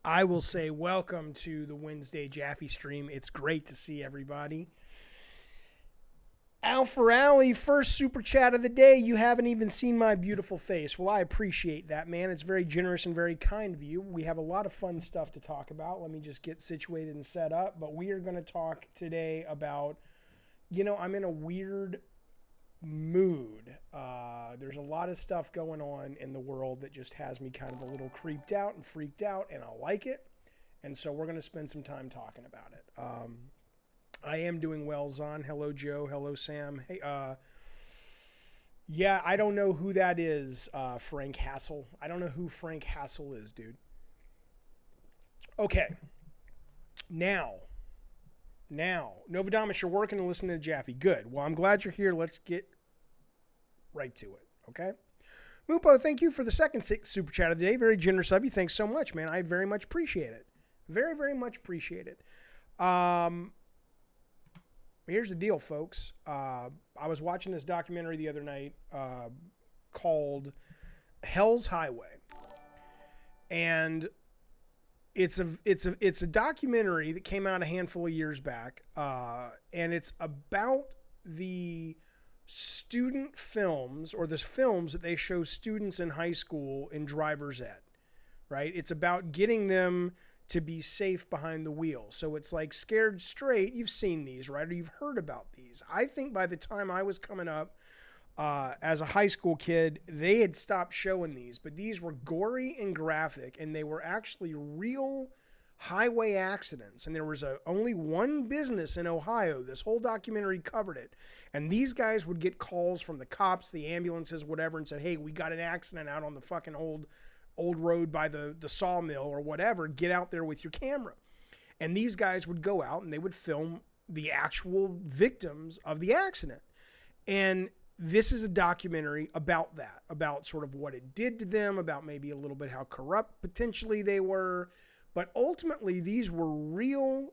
I will say welcome to the Wednesday Jaffe stream. It's great to see everybody. Alpha Alley, first super chat of the day. You haven't even seen my beautiful face. Well, I appreciate that, man. It's very generous and very kind of you. We have a lot of fun stuff to talk about. Let me just get situated and set up. But we are going to talk today about, I'm in a weird mood. There's a lot of stuff going on in the world that just has me kind of a little creeped out and freaked out, and I like it. And so we're going to spend some time talking about it. I am doing well, Zon. Hello, Joe. Hello, Sam. Hey, yeah, I don't know who that is, Frank Hassel. I don't know who Frank Hassel is, dude. Okay. Now, Novodamus, you're working and listening to Jaffe. Good. Well, I'm glad you're here. Let's get right to it, okay? Mupo, thank you for the second super chat of the day. Very generous of you. Thanks so much, man. I very much appreciate it. Very, very much appreciate it. Here's the deal, folks. I was watching this documentary the other night called Hell's Highway. And it's a documentary that came out a handful of years back, and it's about the student films, or the films that they show students in high school in driver's ed, right? It's about getting them to be safe behind the wheel. So it's like Scared Straight. You've seen these, right? Or you've heard about these. I think by the time I was coming up as a high school kid, they had stopped showing these, but these were gory and graphic, and they were actually real highway accidents. And there was only one business in Ohio. This whole documentary covered it. And these guys would get calls from the cops, the ambulances, whatever, and said, hey, we got an accident out on the fucking old road by the sawmill or whatever. Get out there with your camera. And these guys would go out and they would film the actual victims of the accident. And this is a documentary about that, about sort of what it did to them, about maybe a little bit how corrupt potentially they were. But ultimately, these were real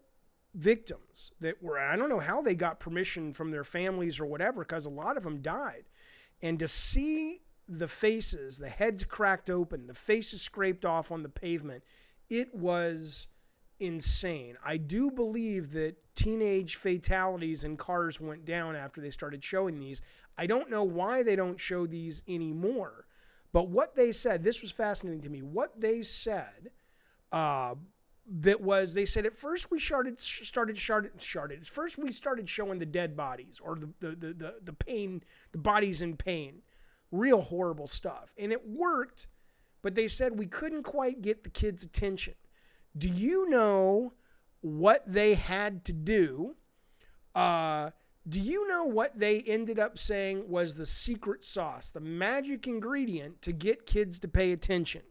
victims that were, I don't know how they got permission from their families or whatever, because a lot of them died. And to see the faces, the heads cracked open, the faces scraped off on the pavement, it was insane. I do believe that teenage fatalities in cars went down after they started showing these. I don't know why they don't show these anymore, but what they said, this was fascinating to me. What they said, they said at first we started showing the dead bodies, or the pain, the bodies in pain, real horrible stuff, and it worked. But they said we couldn't quite get the kids' attention. Do you know what they had to do? Do you know what they ended up saying was the secret sauce, the magic ingredient to get kids to pay attention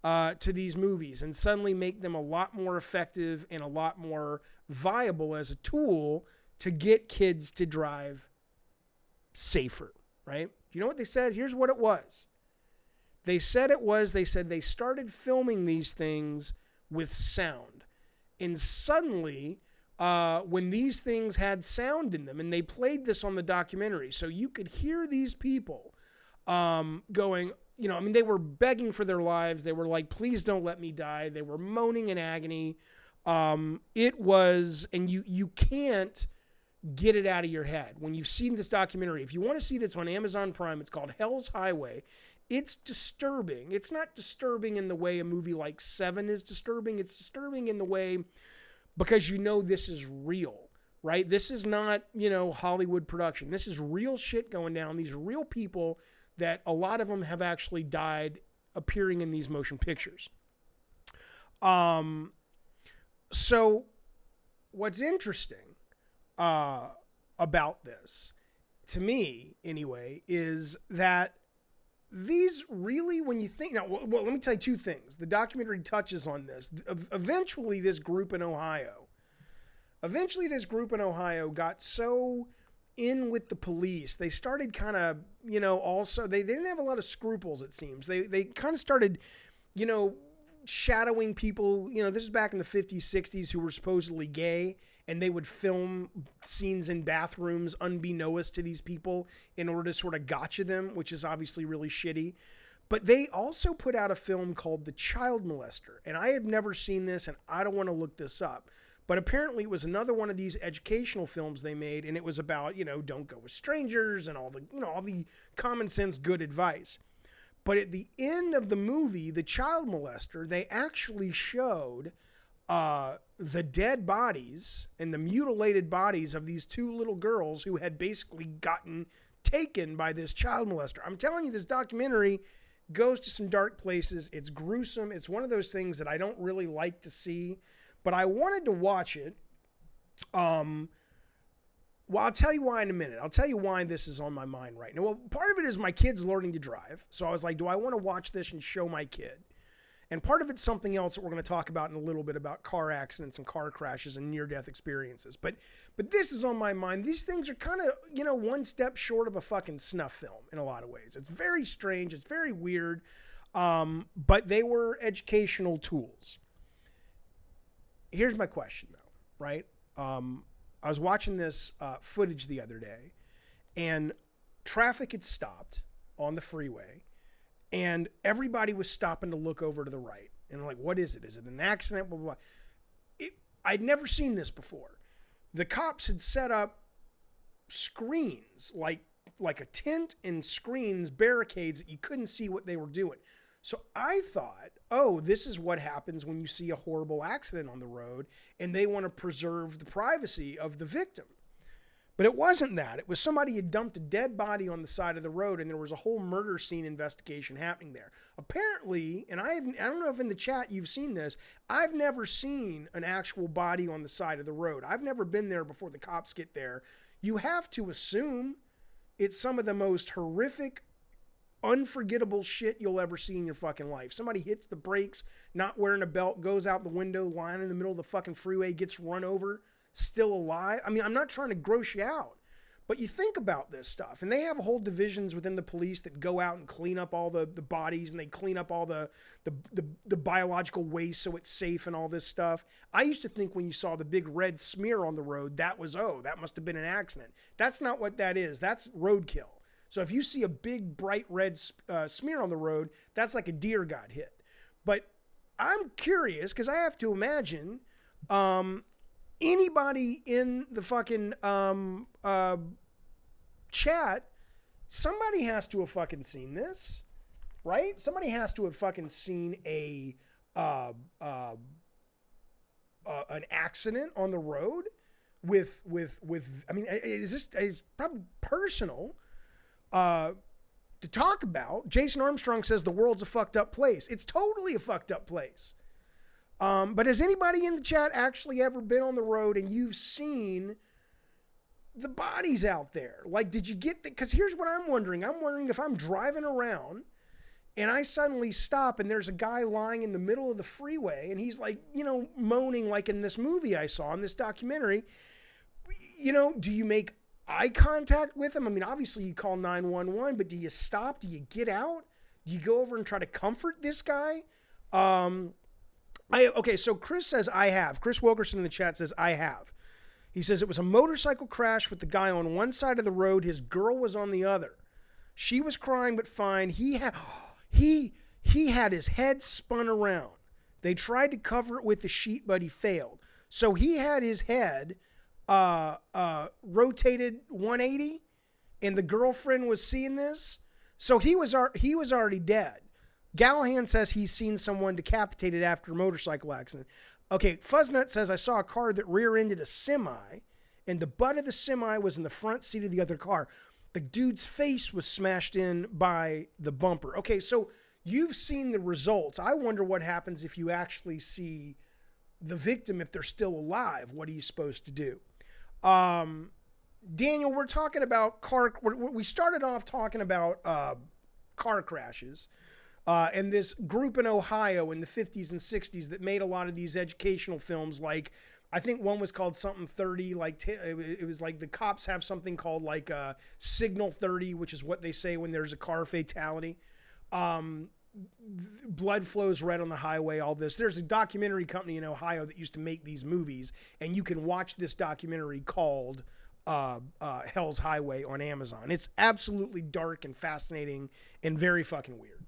to these movies and suddenly make them a lot more effective and a lot more viable as a tool to get kids to drive safer, right? Do you know what they said? Here's what it was. They said they started filming these things with sound. And suddenly, when these things had sound in them, and they played this on the documentary, so you could hear these people going, they were begging for their lives. They were like, please don't let me die. They were moaning in agony. It was, and you can't get it out of your head. When you've seen this documentary, if you want to see it, it's on Amazon Prime. It's called Hell's Highway. It's disturbing. It's not disturbing in the way a movie like Seven is disturbing. It's disturbing in the way because this is real, right? This is not, Hollywood production. This is real shit going down. These are real people that a lot of them have actually died appearing in these motion pictures. So what's interesting about this, to me anyway, is that these really, when you think, now, well, let me tell you two things. The documentary touches on this. Eventually this group in Ohio got so in with the police, they started kind of, also, they didn't have a lot of scruples, it seems. They kind of started, shadowing people, this is back in the 50s, 60s, who were supposedly gay, and they would film scenes in bathrooms unbeknownst to these people in order to sort of gotcha them, which is obviously really shitty. But they also put out a film called The Child Molester. And I have never seen this, and I don't want to look this up. But apparently it was another one of these educational films they made, and it was about, don't go with strangers and all the common sense good advice. But at the end of the movie, The Child Molester, they actually showed the dead bodies and the mutilated bodies of these two little girls who had basically gotten taken by this child molester. I'm telling you, this documentary goes to some dark places. It's gruesome. It's one of those things that I don't really like to see, but I wanted to watch it. Well, I'll tell you why in a minute. I'll tell you why this is on my mind right now. Well, part of it is my kid's learning to drive. So I was like, do I want to watch this and show my kid? And part of it's something else that we're going to talk about in a little bit about car accidents and car crashes and near-death experiences. But this is on my mind. These things are kind of, one step short of a fucking snuff film in a lot of ways. It's very strange. It's very weird. But they were educational tools. Here's my question, though, right? I was watching this footage the other day, and traffic had stopped on the freeway. And everybody was stopping to look over to the right. And I'm like, what is it? Is it an accident? Blah, blah, blah. I'd never seen this before. The cops had set up screens, like a tent and screens, barricades that you couldn't see what they were doing. So I thought, oh, this is what happens when you see a horrible accident on the road and they want to preserve the privacy of the victim. But it wasn't that. It was somebody had dumped a dead body on the side of the road, and there was a whole murder scene investigation happening there. Apparently, and I don't know if in the chat you've seen this, I've never seen an actual body on the side of the road. I've never been there before the cops get there. You have to assume it's some of the most horrific, unforgettable shit you'll ever see in your fucking life. Somebody hits the brakes, not wearing a belt, goes out the window, lying in the middle of the fucking freeway, gets run over. Still alive. I mean, I'm not trying to gross you out, but you think about this stuff, and they have whole divisions within the police that go out and clean up all the bodies, and they clean up all the biological waste so it's safe and all this stuff. I used to think when you saw the big red smear on the road, that must have been an accident. That's not what that is. That's roadkill. So if you see a big bright red smear on the road, that's like a deer got hit. But I'm curious, because I have to imagine anybody in the fucking chat, somebody has to have fucking seen this, right? Somebody has to have fucking seen an accident on the road with I mean, it's probably personal to talk about. Jason Armstrong says the world's a fucked up place. It's totally a fucked up place. But has anybody in the chat actually ever been on the road and you've seen the bodies out there? Like, did you get because here's what I'm wondering. I'm wondering if I'm driving around and I suddenly stop and there's a guy lying in the middle of the freeway and he's like, moaning like in this movie I saw in this documentary. Do you make eye contact with him? I mean, obviously you call 911, but do you stop? Do you get out? Do you go over and try to comfort this guy? Okay, so Chris says I have. Chris Wilkerson in the chat says I have. He says it was a motorcycle crash with the guy on one side of the road. His girl was on the other. She was crying but fine. He had his head spun around. They tried to cover it with the sheet, but he failed. So he had his head rotated 180, and the girlfriend was seeing this. So he was already dead. Gallahan says he's seen someone decapitated after a motorcycle accident. Okay, Fuzznut says I saw a car that rear-ended a semi, and the butt of the semi was in the front seat of the other car. The dude's face was smashed in by the bumper. Okay, so you've seen the results. I wonder what happens if you actually see the victim, if they're still alive. What are you supposed to do? Daniel, we're talking about we started off talking about car crashes. And this group in Ohio in the 50s and 60s that made a lot of these educational films, like I think one was called something 30, like it was like the cops have something called like Signal 30, which is what they say when there's a car fatality. Blood flows red on the highway, all this. There's a documentary company in Ohio that used to make these movies, and you can watch this documentary called Hell's Highway on Amazon. It's absolutely dark and fascinating and very fucking weird.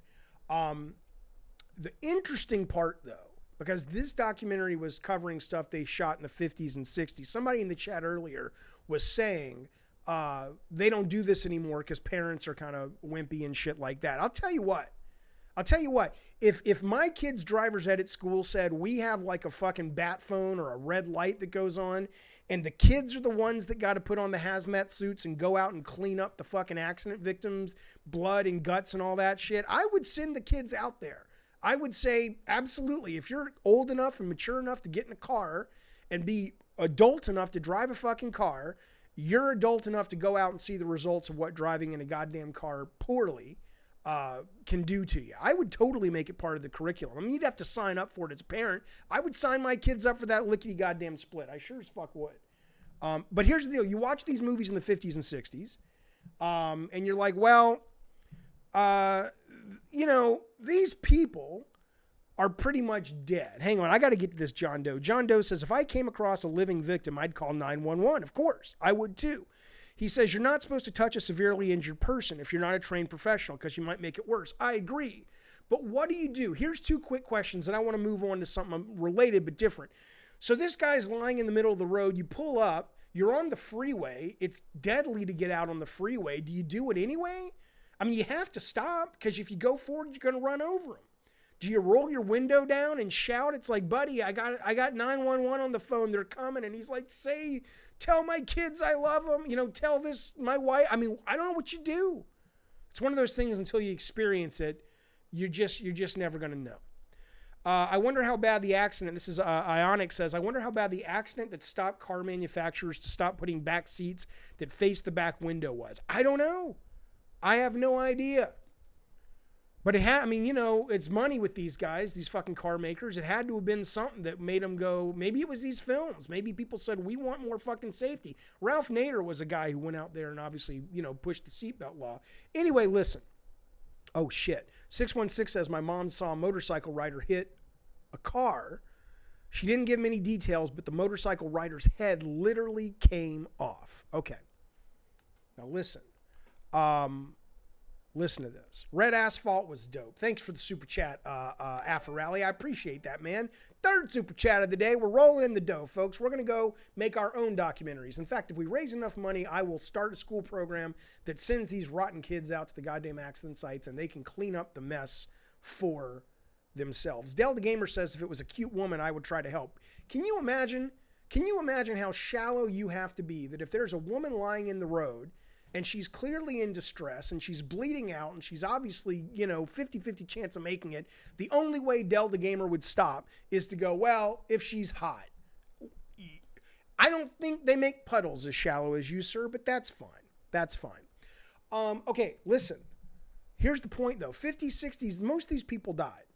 The interesting part, though, because this documentary was covering stuff they shot in the 50s and 60s. Somebody in the chat earlier was saying they don't do this anymore because parents are kind of wimpy and shit like that. I'll tell you what. If my kid's driver's ed at school said we have like a fucking bat phone or a red light that goes on, and the kids are the ones that got to put on the hazmat suits and go out and clean up the fucking accident victims' blood and guts and all that shit, I would send the kids out there. I would say, absolutely, if you're old enough and mature enough to get in a car and be adult enough to drive a fucking car, you're adult enough to go out and see the results of what driving in a goddamn car poorly can do to you. I would totally make it part of the curriculum. I mean, you'd have to sign up for it as a parent. I would sign my kids up for that lickety goddamn split. I sure as fuck would. But here's the deal. You watch these movies in the 50s and 60s, and you're like, well, you know, these people are pretty much dead. Hang on, I got to get to this John Doe. John Doe says, if I came across a living victim, I'd call 911. Of course, I would too. He says, you're not supposed to touch a severely injured person if you're not a trained professional because you might make it worse. I agree. But what do you do? Here's two quick questions, and I want to move on to something related but different. So this guy's lying in the middle of the road. You pull up. You're on the freeway. It's deadly to get out on the freeway. Do you do it anyway? I mean, you have to stop because if you go forward, you're going to run over him. Do you roll your window down and shout? It's like, buddy, I got 911 on the phone. They're coming. And he's like, tell my kids I love them. You know, tell this, my wife. I mean, I don't know what you do. It's one of those things until you experience it, you're just never going to know. I wonder how bad the accident, this is Ionic says, I wonder how bad the accident that stopped car manufacturers to stop putting back seats that face the back window was. I don't know. I have no idea. But I mean, you know, it's money with these guys, these fucking car makers. It had to have been something that made them go, maybe it was these films. Maybe people said, we want more fucking safety. Ralph Nader was a guy who went out there and obviously, you know, pushed the seatbelt law. Anyway, listen. Oh, shit. 616 says, my mom saw a motorcycle rider hit a car. She didn't give many details, but the motorcycle rider's head literally came off. Okay. Now, listen. Listen to this. Red Asphalt was dope. Thanks for the super chat, Affarally. I appreciate that, man. Third super chat of the day. We're rolling in the dough, folks. We're going to go make our own documentaries. In fact, if we raise enough money, I will start a school program that sends these rotten kids out to the goddamn accident sites and they can clean up the mess for themselves. Delta Gamer says if it was a cute woman, I would try to help. Can you imagine how shallow you have to be that if there's a woman lying in the road and she's clearly in distress and she's bleeding out and she's obviously, you know, 50-50 chance of making it, the only way Delta Gamer would stop is to go, well, if she's hot. I don't think they make puddles as shallow as you, sir, but that's fine. That's fine. Okay, listen. Here's the point, though. 50s, 60s, most of these people died.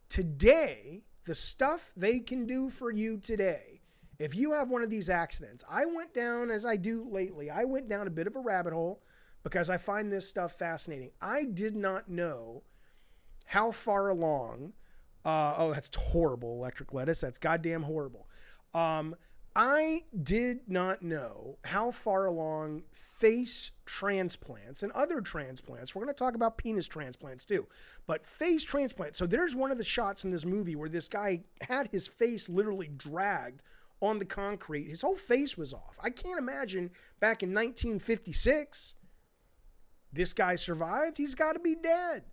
Today, the stuff they can do for you today, if you have one of these accidents, I went down, as I do lately, I went down a bit of a rabbit hole because I find this stuff fascinating. I did not know how far along, oh, that's horrible, electric lettuce. That's goddamn horrible. I did not know how far along face transplants and other transplants. We're going to talk about penis transplants too, but face transplants. So there's one of the shots in this movie where this guy had his face literally dragged on the concrete. His whole face was off. I can't imagine back in 1956, this guy survived. He's got to be dead.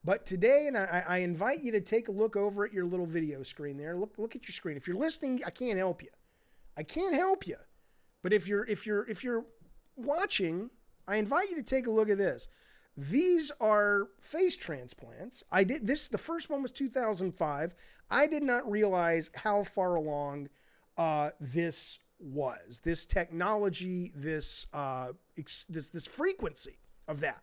But today, and I invite you to take a look over at your little video screen there. Look at your screen. If you're listening, I can't help you. I can't help you. But if you're watching, I invite you to take a look at this. These are face transplants. The first one was 2005. I did not realize how far along this technology, this frequency of that.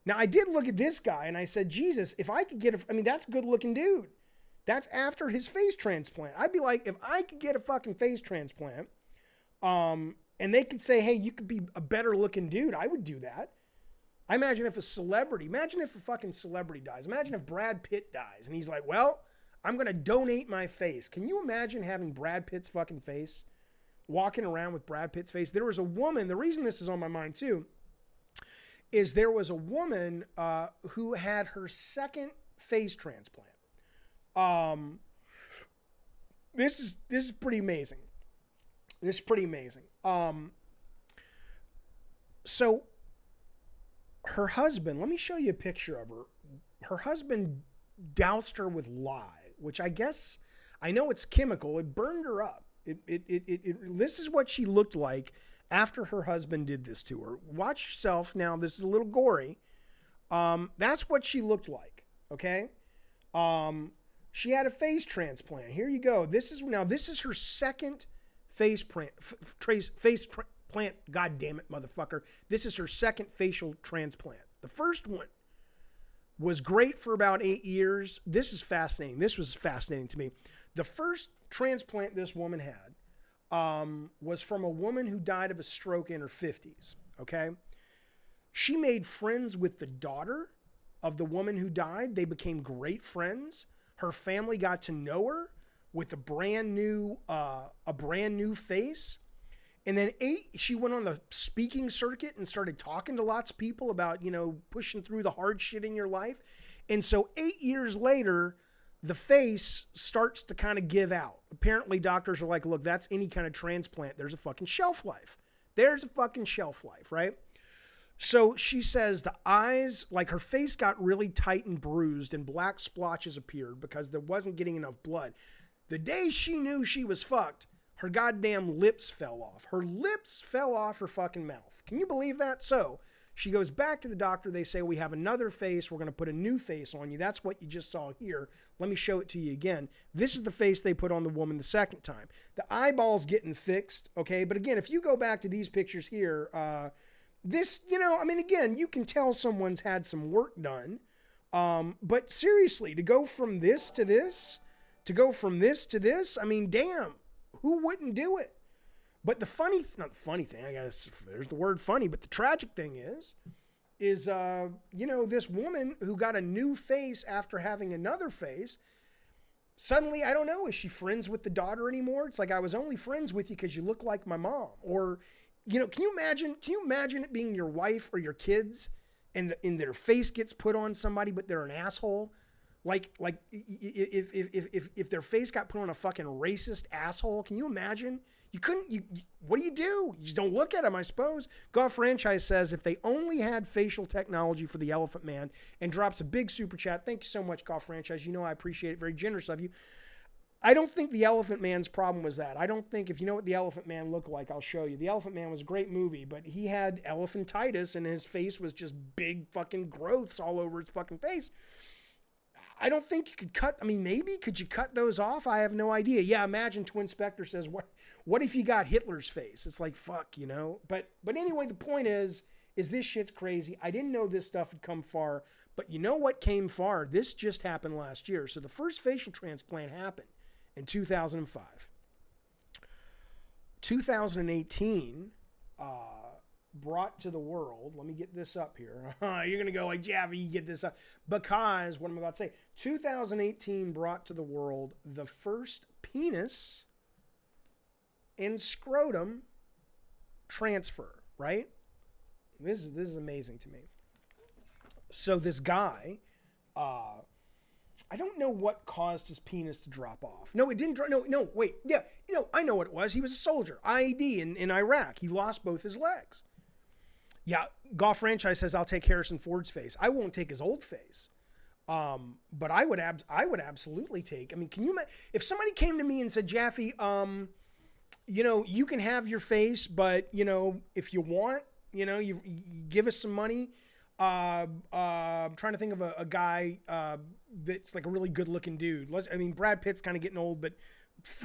Now, I did look at this guy and I said, Jesus, if I could get I mean, that's a good looking dude. That's after his face transplant. I'd be like, if I could get a fucking face transplant, and they could say, hey, you could be a better looking dude, I would do that. Imagine if a fucking celebrity dies. Imagine if Brad Pitt dies and he's like, well, I'm going to donate my face. Can you imagine having Brad Pitt's fucking face? Walking around with Brad Pitt's face? There was a woman, the reason this is on my mind too, is there was a woman who had her second face transplant. This is pretty amazing. This is pretty amazing. So her husband, let me show you a picture of her. Her husband doused her with lye, which I guess, I know it's chemical. It burned her up. This is what she looked like after her husband did this to her. Watch yourself now. This is a little gory. That's what she looked like. Okay. She had a face transplant. Here you go. This is her second face transplant. God damn it, motherfucker. This is her second facial transplant. The first one was great for about 8 years. This is fascinating. This was fascinating to me. The first transplant this woman had was from a woman who died of a stroke in her 50s. Okay. She made friends with the daughter of the woman who died. They became great friends. Her family got to know her with a brand new face. And then she went on the speaking circuit and started talking to lots of people about, pushing through the hard shit in your life. And so 8 years later, the face starts to kind of give out. Apparently doctors are like, look, that's any kind of transplant. There's a fucking shelf life. There's a fucking shelf life, right? So she says the eyes, like her face got really tight and bruised and black splotches appeared because there wasn't getting enough blood. The day she knew she was fucked, her goddamn lips fell off. Her lips fell off her fucking mouth. Can you believe that? So she goes back to the doctor. They say, we have another face. We're going to put a new face on you. That's what you just saw here. Let me show it to you again. This is the face they put on the woman the second time. The eyeball's getting fixed, okay? But again, if you go back to these pictures here, this, again, you can tell someone's had some work done. But seriously, to go from this to this, damn, who wouldn't do it? But not the funny thing, I guess there's the word funny, but the tragic thing is this woman who got a new face after having another face, suddenly, I don't know, is she friends with the daughter anymore? It's like, I was only friends with you because you look like my mom. Or, can you imagine it being your wife or your kids and their face gets put on somebody, but they're an asshole? Like if their face got put on a fucking racist asshole, can you imagine? What do? You just don't look at them, I suppose. Golf Franchise says if they only had facial technology for the Elephant Man, and drops a big super chat. Thank you so much, Golf Franchise. I appreciate it. Very generous of you. I don't think the Elephant Man's problem was that. I don't think, if you know what the Elephant Man looked like, I'll show you. The Elephant Man was a great movie, but he had elephantitis and his face was just big fucking growths all over his fucking face. I don't think you could cut, maybe, could you cut those off? I have no idea. Yeah, imagine Twin Spectre says, what if you got Hitler's face? It's like, fuck, But anyway, the point is this shit's crazy. I didn't know this stuff had come far, but you know what came far? This just happened last year. So the first facial transplant happened in 2005. 2018, brought to the world. Let me get this up here. You're going to go like, Jaffe, you get this up. Because what I'm about to say, 2018 brought to the world the first penis and scrotum transfer, right? This is amazing to me. So this guy, I don't know what caused his penis to drop off. No, it didn't drop. No, wait. Yeah, I know what it was. He was a soldier, IED in Iraq. He lost both his legs. Yeah, Golf Franchise says, I'll take Harrison Ford's face. I won't take his old face. But I would absolutely take, can you imagine if somebody came to me and said, Jaffe, you can have your face, but if you want, you give us some money. I'm trying to think of a guy, that's like a really good looking dude. Brad Pitt's kind of getting old, but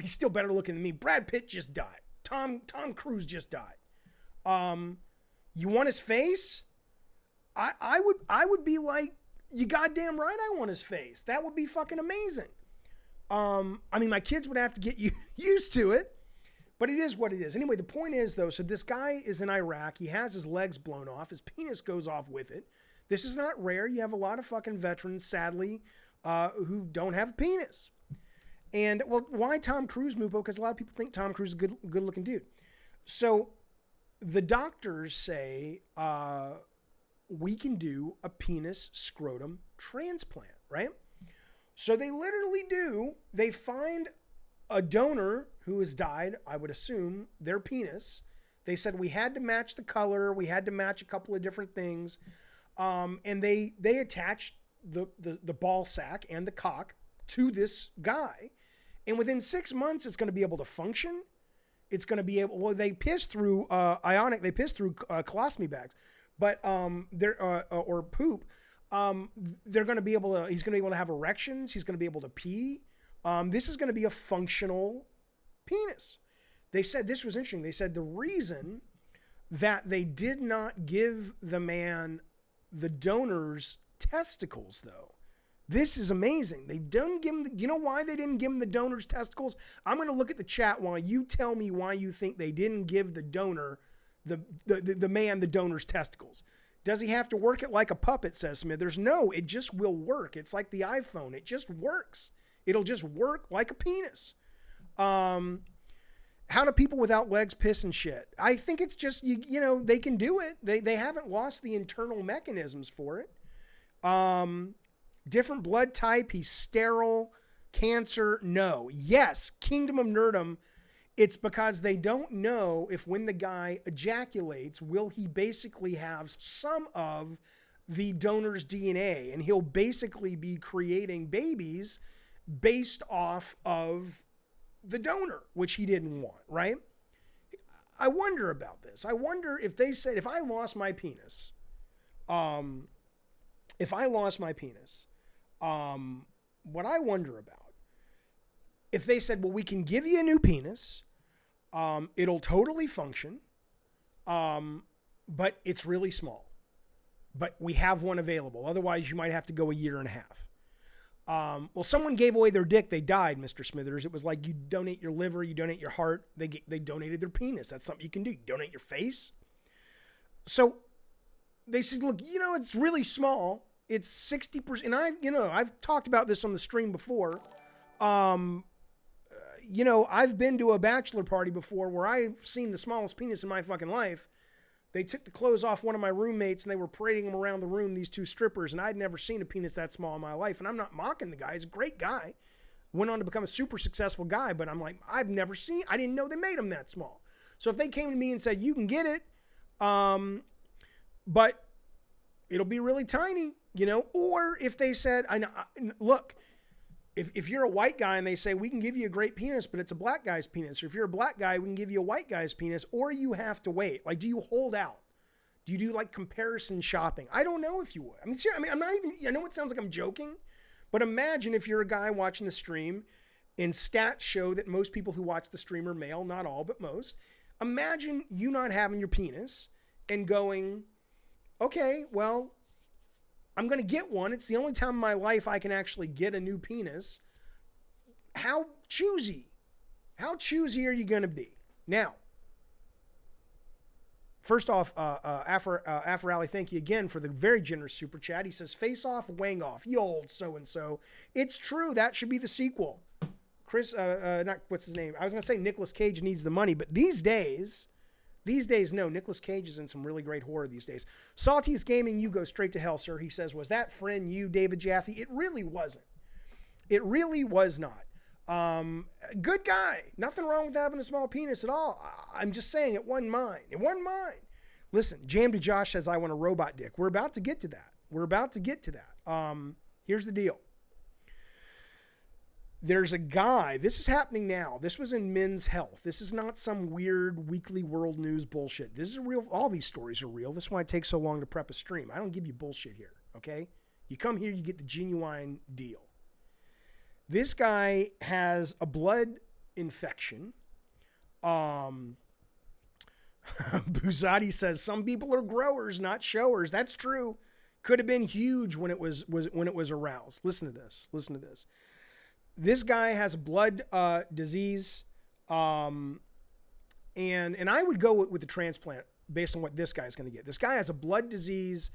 he's still better looking than me. Brad Pitt just died. Tom Cruise just died. You want his face? I would be like, you goddamn right I want his face. That would be fucking amazing. My kids would have to get used to it, but it is what it is. Anyway, the point is though, so this guy is in Iraq. He has his legs blown off. His penis goes off with it. This is not rare. You have a lot of fucking veterans, sadly, who don't have a penis. And well, why Tom Cruise move? Because a lot of people think Tom Cruise is a good looking dude. So the doctors say, we can do a penis scrotum transplant, right? So they literally do. They find a donor who has died, I would assume, their penis. They said we had to match the color. We had to match a couple of different things. And they attached the ball sack and the cock to this guy. And within 6 months, it's going to be able to function. It's going to be able, well, they piss through they piss through colostomy bags, but or poop. They're going to be able to, he's going to be able to have erections. He's going to be able to pee. This is going to be a functional penis. They said, this was interesting. They said the reason that they did not give the man the donor's testicles, though. This is amazing. They didn't give him, you know why they didn't give him the donor's testicles? I'm going to look at the chat while you tell me why you think they didn't give the donor, the man, the donor's testicles. Does he have to work it like a puppet, says Smithers? No, it just will work. It's like the iPhone. It just works. It'll just work like a penis. How do people without legs piss and shit? I think it's just, you know, they can do it. They haven't lost the internal mechanisms for it. Different blood type. He's sterile. Cancer. No. Yes. Kingdom of Nerdum. It's because they don't know if when the guy ejaculates, will he basically have some of the donor's DNA, and he'll basically be creating babies based off of the donor, which he didn't want, right? I wonder about this. I wonder if they said, if I lost my penis, what I wonder about, if they said, well, we can give you a new penis, it'll totally function, but it's really small, but we have one available. Otherwise you might have to go a year and a half. Well, someone gave away their dick. They died, Mr. Smithers. It was like you donate your liver, you donate your heart. They donated their penis. That's something you can do. You donate your face. So they said, look, you know, it's really small. It's 60%. And I've talked about this on the stream before. You know, I've been to a bachelor party before where I've seen the smallest penis in my fucking life. They took the clothes off one of my roommates and they were parading him around the room, these two strippers, and I'd never seen a penis that small in my life. And I'm not mocking the guy. He's a great guy. Went on to become a super successful guy, but I'm like, I didn't know they made him that small. So if they came to me and said, you can get it, but it'll be really tiny, you know, or if they said, look, if you're a white guy and they say, we can give you a great penis, but it's a black guy's penis, or if you're a black guy, we can give you a white guy's penis, or you have to wait. Like, do you hold out? Do you do like comparison shopping? I don't know if you would. I'm not even, I know it sounds like I'm joking, but imagine if you're a guy watching the stream and stats show that most people who watch the stream are male, not all, but most. Imagine you not having your penis and going, okay, well, I'm going to get one. It's the only time in my life I can actually get a new penis. How choosy are you going to be? Now, first off, Afro thank you again for the very generous super chat. He says, face off, wang off, you old so-and-so. It's true. That should be the sequel. Chris, what's his name? I was going to say Nicolas Cage needs the money, but these days, no, Nicolas Cage is in some really great horror these days. Salty's Gaming, you go straight to hell, sir. He says, was that friend you, David Jaffe? It really wasn't. It really was not. Good guy. Nothing wrong with having a small penis at all. I'm just saying it wasn't mine. It wasn't mine. Listen, Jam to Josh says, I want a robot dick. We're about to get to that. Here's the deal. There's a guy, this is happening now. This was in Men's Health. This is not some weird weekly world news bullshit. This is real. All these stories are real. This is why it takes so long to prep a stream. I don't give you bullshit here, okay? You come here, you get the genuine deal. This guy has a blood infection. Buzati says, some people are growers, not showers. That's true. Could have been huge when it was aroused. Listen to this. This guy has a blood disease, and I would go with the transplant based on what this guy's going to get. This guy has a blood disease.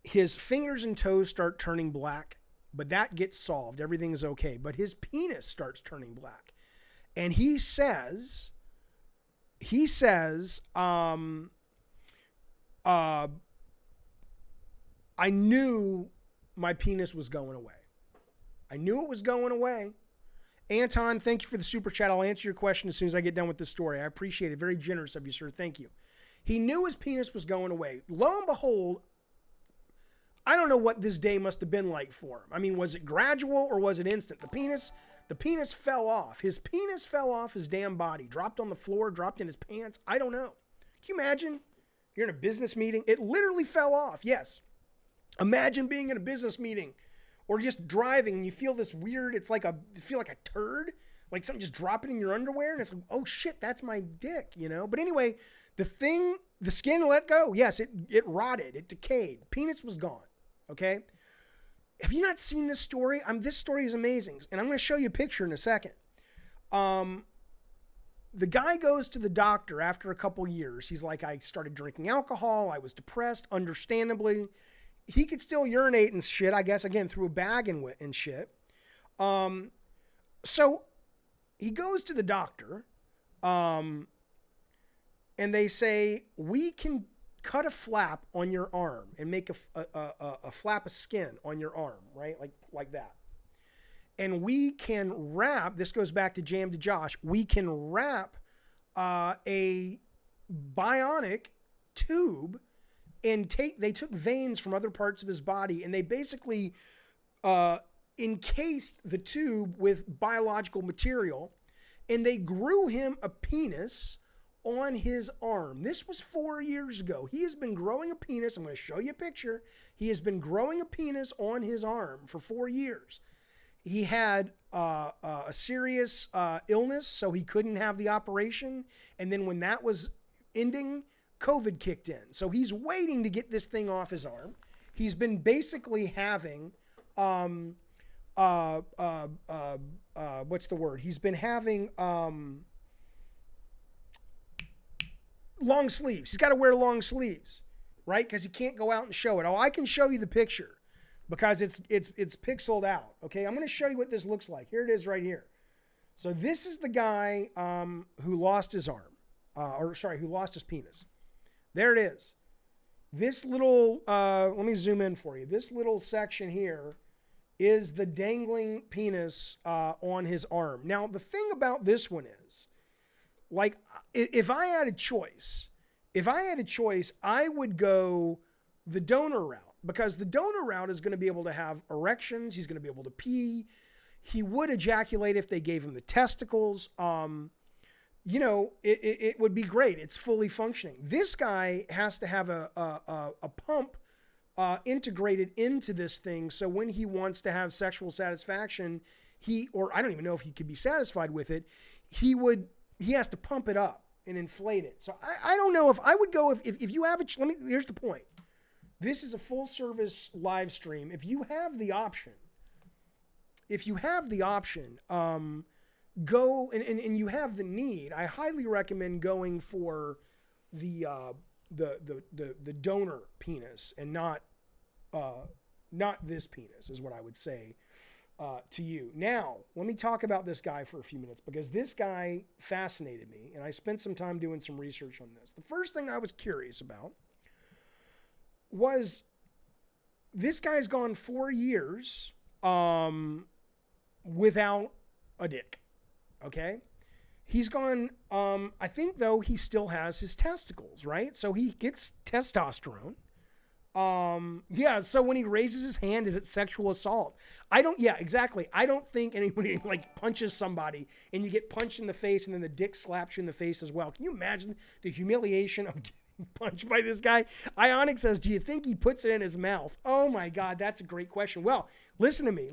His fingers and toes start turning black, but that gets solved. Everything is okay. But his penis starts turning black, and he says, I knew my penis was going away. I knew it was going away. Anton, thank you for the super chat. I'll answer your question as soon as I get done with this story. I appreciate it. Very generous of you, sir. Thank you. He knew his penis was going away. Lo and behold, I don't know what this day must have been like for him. I mean, was it gradual or was it instant? The penis fell off. His penis fell off his damn body, dropped on the floor, dropped in his pants. I don't know. Can you imagine? You're in a business meeting. It literally fell off. Yes. Imagine being in a business meeting or just driving and you feel this weird, you feel like a turd, like something just dropping in your underwear. And it's like, oh shit, that's my dick, you know? But anyway, the skin let go. Yes, it rotted. It decayed. Penis was gone. Okay. Have you not seen this story? This story is amazing. And I'm going to show you a picture in a second. The guy goes to the doctor after a couple years. He's like, I started drinking alcohol. I was depressed, understandably. He could still urinate and shit, I guess, again, through a bag and shit. So he goes to the doctor, and they say, we can cut a flap on your arm and make a flap of skin on your arm, right? Like that. And we can wrap, this goes back to Jam to Josh, we can wrap a bionic tube and they took veins from other parts of his body and they basically encased the tube with biological material and they grew him a penis on his arm. This was 4 years ago. He has been growing a penis. I'm going to show you a picture. He has been growing a penis on his arm for 4 years. He had a serious illness, so he couldn't have the operation. And then when that was ending, COVID kicked in. So he's waiting to get this thing off his arm. He's been basically having, what's the word? He's been having long sleeves. He's got to wear long sleeves, right? Because he can't go out and show it. Oh, I can show you the picture because it's pixeled out. Okay, I'm going to show you what this looks like. Here it is right here. So this is the guy who lost his arm, who lost his penis. There it is. This little, let me zoom in for you. This little section here is the dangling penis on his arm. Now, the thing about this one is, like, if I had a choice, I would go the donor route because the donor route is going to be able to have erections. He's going to be able to pee. He would ejaculate if they gave him the testicles. You know, it would be great. It's fully functioning. This guy has to have a pump integrated into this thing. So when he wants to have sexual satisfaction, I don't even know if he could be satisfied with it. He has to pump it up and inflate it. So I don't know if I would go if you have here's the point. This is a full service live stream. If you have the option, go and you have the need, I highly recommend going for the donor penis and not this penis is what I would say to you. Now, let me talk about this guy for a few minutes because this guy fascinated me and I spent some time doing some research on this. The first thing I was curious about was this guy's gone 4 years without a dick. Okay. He's gone, I think though he still has his testicles, right? So he gets testosterone. Yeah. So when he raises his hand, is it sexual assault? Yeah, exactly. I don't think anybody like punches somebody and you get punched in the face and then the dick slaps you in the face as well. Can you imagine the humiliation of getting punched by this guy? Ionic says, do you think he puts it in his mouth? Oh my God. That's a great question. Well, listen to me.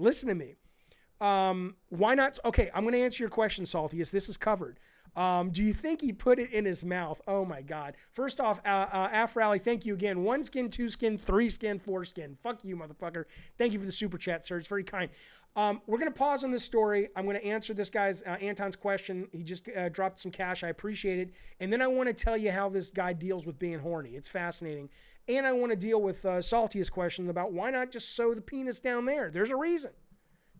Why not? Okay, I'm going to answer your question, Saltius. This is covered. Do you think he put it in his mouth? Oh my God. First off, Afrally, thank you again. 1 skin, 2 skin, 3 skin, 4 skin. Fuck you, motherfucker. Thank you for the super chat, sir. It's very kind. We're going to pause on this story. I'm going to answer this guy's, Anton's question. He just dropped some cash. I appreciate it. And then I want to tell you how this guy deals with being horny. It's fascinating. And I want to deal with Saltius' question about why not just sew the penis down there? There's a reason.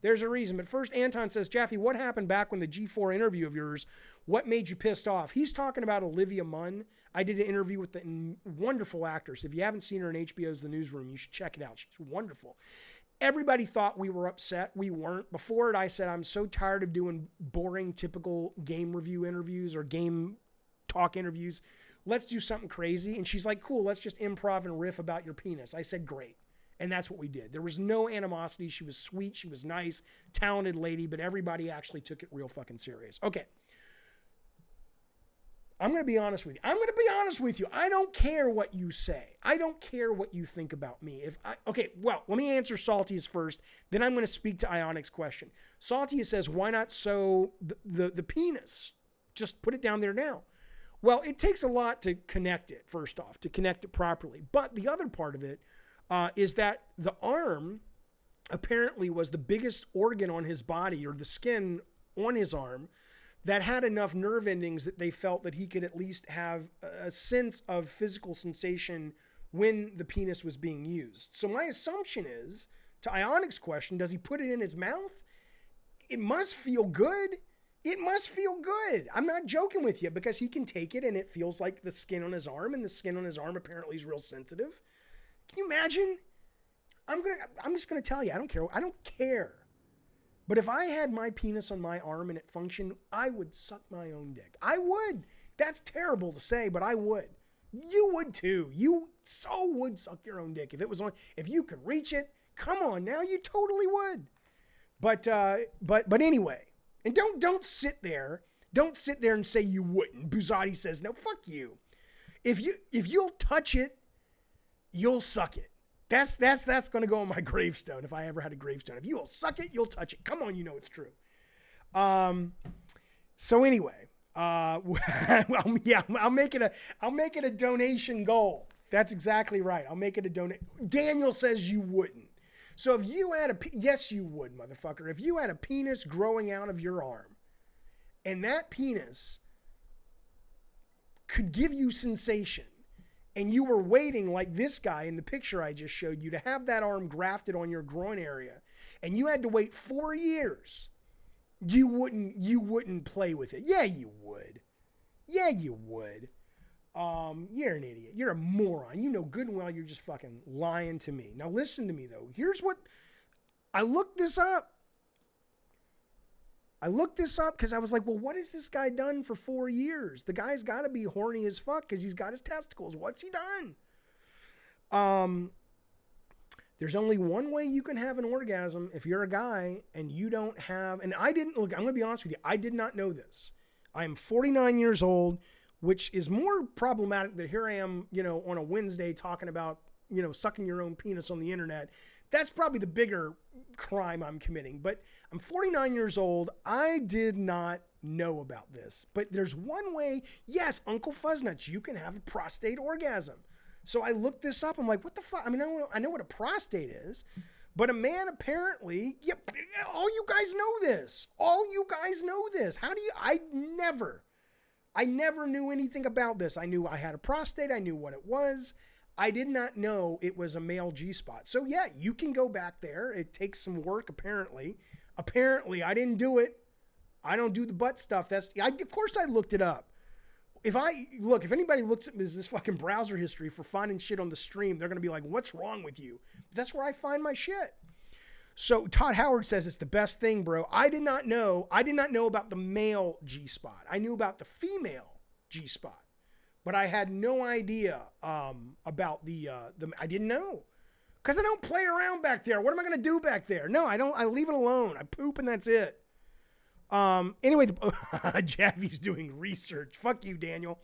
But first, Anton says, Jaffe, what happened back when the G4 interview of yours? What made you pissed off? He's talking about Olivia Munn. I did an interview with the wonderful actress. If you haven't seen her in HBO's The Newsroom, you should check it out. She's wonderful. Everybody thought we were upset. We weren't. Before it, I said, I'm so tired of doing boring, typical game review interviews or game talk interviews. Let's do something crazy. And she's like, cool, let's just improv and riff about your penis. I said, great. And that's what we did. There was no animosity. She was sweet. She was nice, talented lady, but everybody actually took it real fucking serious. Okay. I'm going to be honest with you. I don't care what you say. I don't care what you think about me. Okay, well, let me answer Salty's first. Then I'm going to speak to Ionic's question. Salty says, why not sew the penis? Just put it down there now. Well, it takes a lot to connect it, first off, to connect it properly. But the other part of it is that the arm apparently was the biggest organ on his body, or the skin on his arm, that had enough nerve endings that they felt that he could at least have a sense of physical sensation when the penis was being used. So my assumption is, to Ionic's question, does he put it in his mouth? It must feel good. It must feel good. I'm not joking with you, because he can take it and it feels like the skin on his arm, and the skin on his arm apparently is real sensitive. Can you imagine? I'm just gonna tell you, I don't care. But if I had my penis on my arm and it functioned, I would suck my own dick. I would. That's terrible to say, but I would. You would too. You so would suck your own dick if it was on. If you could reach it, come on now, you totally would. But anyway, and don't sit there. Don't sit there and say you wouldn't. Buzzati says no. Fuck you. If you'll touch it, you'll suck it. That's going to go on my gravestone if I ever had a gravestone. If you'll suck it, you'll touch it. Come on, you know it's true. So anyway, I'll make it a donation goal. That's exactly right. I'll make it a donation. Daniel says you wouldn't. So if you had yes, you would, motherfucker. If you had a penis growing out of your arm, and that penis could give you sensation, and you were waiting like this guy in the picture I just showed you to have that arm grafted on your groin area, and you had to wait 4 years, you wouldn't play with it. Yeah, you would. Yeah, you would. You're an idiot. You're a moron. You know good and well you're just fucking lying to me. Now listen to me though. Here's what I looked this up. Because I was like, well, what has this guy done for 4 years? The guy's got to be horny as fuck because he's got his testicles. What's he done? There's only one way you can have an orgasm if you're a guy and you don't have, and I didn't, look, I'm going to be honest with you. I did not know this. I am 49 years old, which is more problematic that here I am, on a Wednesday talking about, sucking your own penis on the internet. That's probably the bigger crime I'm committing. But I'm 49 years old. I did not know about this. But there's one way. Yes, Uncle Fuzznuts, you can have a prostate orgasm. So I looked this up. I'm like, what the fuck? I mean, I know what a prostate is. But a man apparently, all you guys know this. How do you, I never knew anything about this. I knew I had a prostate. I knew what it was. I did not know it was a male G-spot. So yeah, you can go back there. It takes some work, apparently. I didn't do it. I don't do the butt stuff. Of course I looked it up. If anybody looks at this fucking browser history for finding shit on the stream, they're going to be like, what's wrong with you? That's where I find my shit. So Todd Howard says it's the best thing, bro. I did not know about the male G-spot. I knew about the female G-spot. But I had no idea about the I didn't know. Because I don't play around back there. What am I going to do back there? No, I don't. I leave it alone. I poop and that's it. Anyway, Jaffe's doing research. Fuck you, Daniel.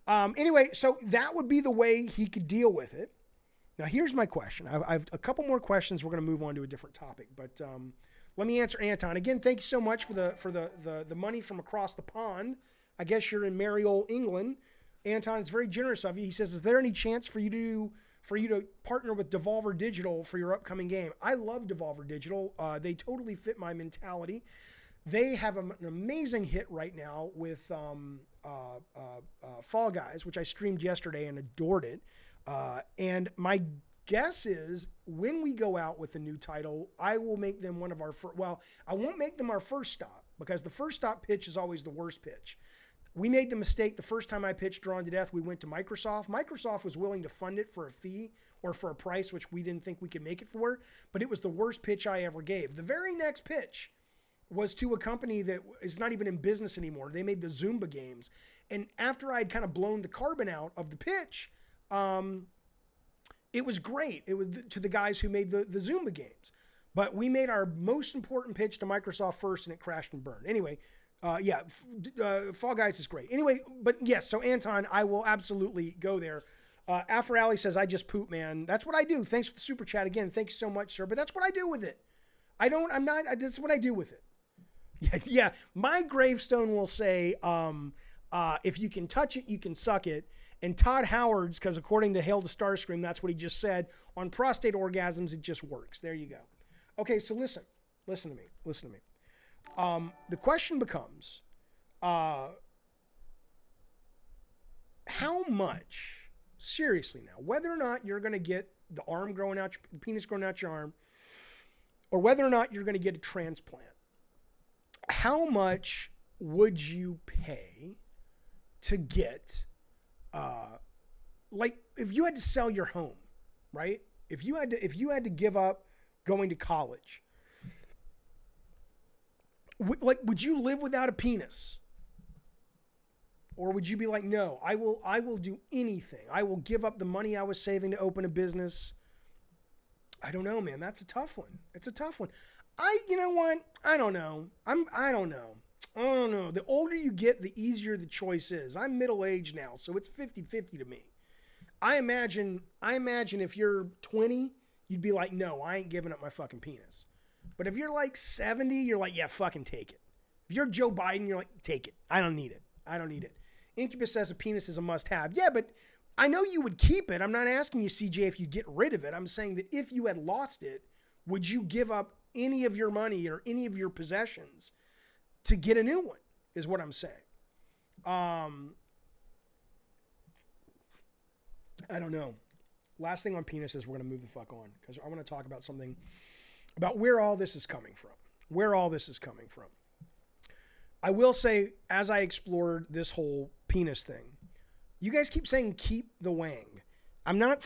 Anyway, so that would be the way he could deal with it. Now, here's my question. I've a couple more questions. We're going to move on to a different topic. But let me answer Anton. Again, thank you so much for the money from across the pond. I guess you're in merry old England. Anton, it's very generous of you. He says, is there any chance for you to partner with Devolver Digital for your upcoming game? I love Devolver Digital. They totally fit my mentality. They have an amazing hit right now with Fall Guys, which I streamed yesterday and adored it. And my guess is when we go out with a new title, I will make them one of our first. Well, I won't make them our first stop because the first stop pitch is always the worst pitch. We made the mistake the first time I pitched Drawn to Death, we went to Microsoft. Microsoft was willing to fund it for a fee or for a price which we didn't think we could make it for, but it was the worst pitch I ever gave. The very next pitch was to a company that is not even in business anymore. They made the Zumba games. And after I'd kind of blown the carbon out of the pitch, it was great. It was to the guys who made the Zumba games. But we made our most important pitch to Microsoft first, and it crashed and burned. Anyway, Fall Guys is great. Anyway, but yes, so Anton, I will absolutely go there. Afro Alley says, I just poop, man. That's what I do. Thanks for the super chat again. Thank you so much, sir. But that's what I do with it. That's what I do with it. Yeah. My gravestone will say, if you can touch it, you can suck it. And Todd Howard's, because according to Hail to Starscream, that's what he just said, on prostate orgasms, it just works. There you go. Okay, so listen to me. The question becomes, how much, seriously now, whether or not you're going to get the arm growing out, the penis growing out your arm, or whether or not you're going to get a transplant, how much would you pay to get, like if you had to sell your home, right? If you had to give up going to college, would you live without a penis? Or would you be like, no, I will do anything. I will give up the money I was saving to open a business. I don't know, man. That's a tough one. It's a tough one. You know what? I don't know. I don't know. The older you get, the easier the choice is. I'm middle-aged now, so it's 50-50 to me. I imagine if you're 20, you'd be like, no, I ain't giving up my fucking penis. But if you're like 70, you're like, yeah, fucking take it. If you're Joe Biden, you're like, take it. I don't need it. Incubus says a penis is a must-have. Yeah, but I know you would keep it. I'm not asking you, CJ, if you get rid of it. I'm saying that if you had lost it, would you give up any of your money or any of your possessions to get a new one, is what I'm saying. I don't know. Last thing on penises, we're going to move the fuck on, because I want to talk about something about where all this is coming from. I will say, as I explored this whole penis thing, you guys keep saying keep the wang. Either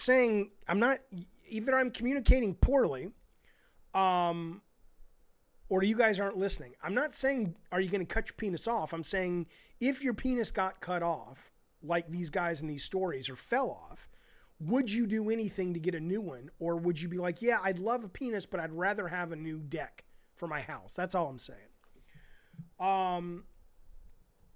I'm communicating poorly, or you guys aren't listening. I'm not saying, are you going to cut your penis off? I'm saying, if your penis got cut off, like these guys in these stories, or fell off, would you do anything to get a new one? Or would you be like, yeah, I'd love a penis, but I'd rather have a new deck for my house. That's all I'm saying.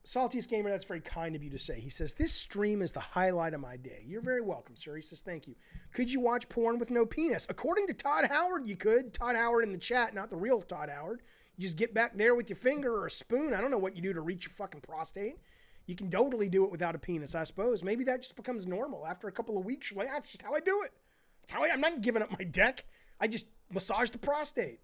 Saltiest Gamer, that's very kind of you to say. He says, this stream is the highlight of my day. You're very welcome, sir. He says, thank you. Could you watch porn with no penis? According to Todd Howard, you could. Todd Howard in the chat, not the real Todd Howard. You just get back there with your finger or a spoon. I don't know what you do to reach your fucking prostate. You can totally do it without a penis, I suppose. Maybe that just becomes normal. After a couple of weeks, you're like, that's just how I do it. I'm not giving up my deck. I just massage the prostate.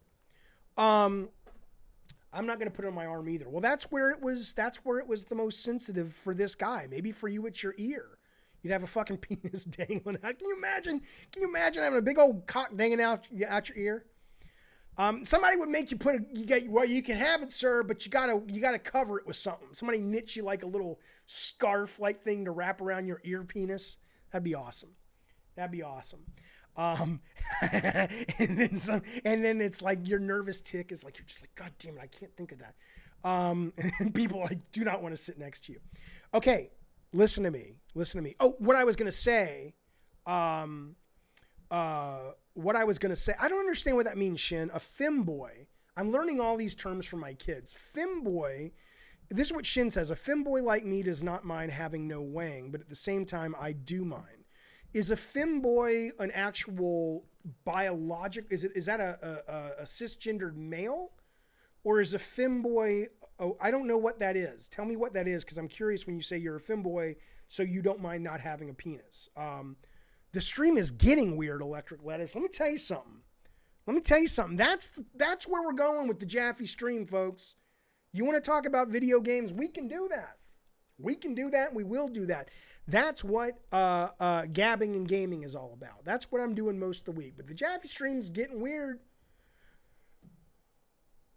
I'm not going to put it on my arm either. Well, that's where it was the most sensitive for this guy. Maybe for you, it's your ear. You'd have a fucking penis dangling out. Can you imagine having a big old cock dangling out your ear? Somebody would make you you can have it, sir, but you gotta cover it with something. Somebody knits you like a little scarf-like thing to wrap around your ear penis. That'd be awesome. And then it's like your nervous tick is like, you're just like, God damn it, I can't think of that. And people like do not want to sit next to you. Okay, listen to me. Oh, what I was gonna say, I don't understand what that means, Shin. A femboy. I'm learning all these terms from my kids. Femboy. This is what Shin says. A femboy like me does not mind having no wang, but at the same time, I do mind. Is a femboy an actual biologic? Is that a cisgendered male, or is a femboy? Oh, I don't know what that is. Tell me what that is, because I'm curious when you say you're a femboy, so you don't mind not having a penis. The stream is getting weird, Electric Letters. Let me tell you something. That's where we're going with the Jaffe stream, folks. You want to talk about video games? We can do that. We will do that. That's what gabbing and gaming is all about. That's what I'm doing most of the week. But the Jaffe stream's getting weird.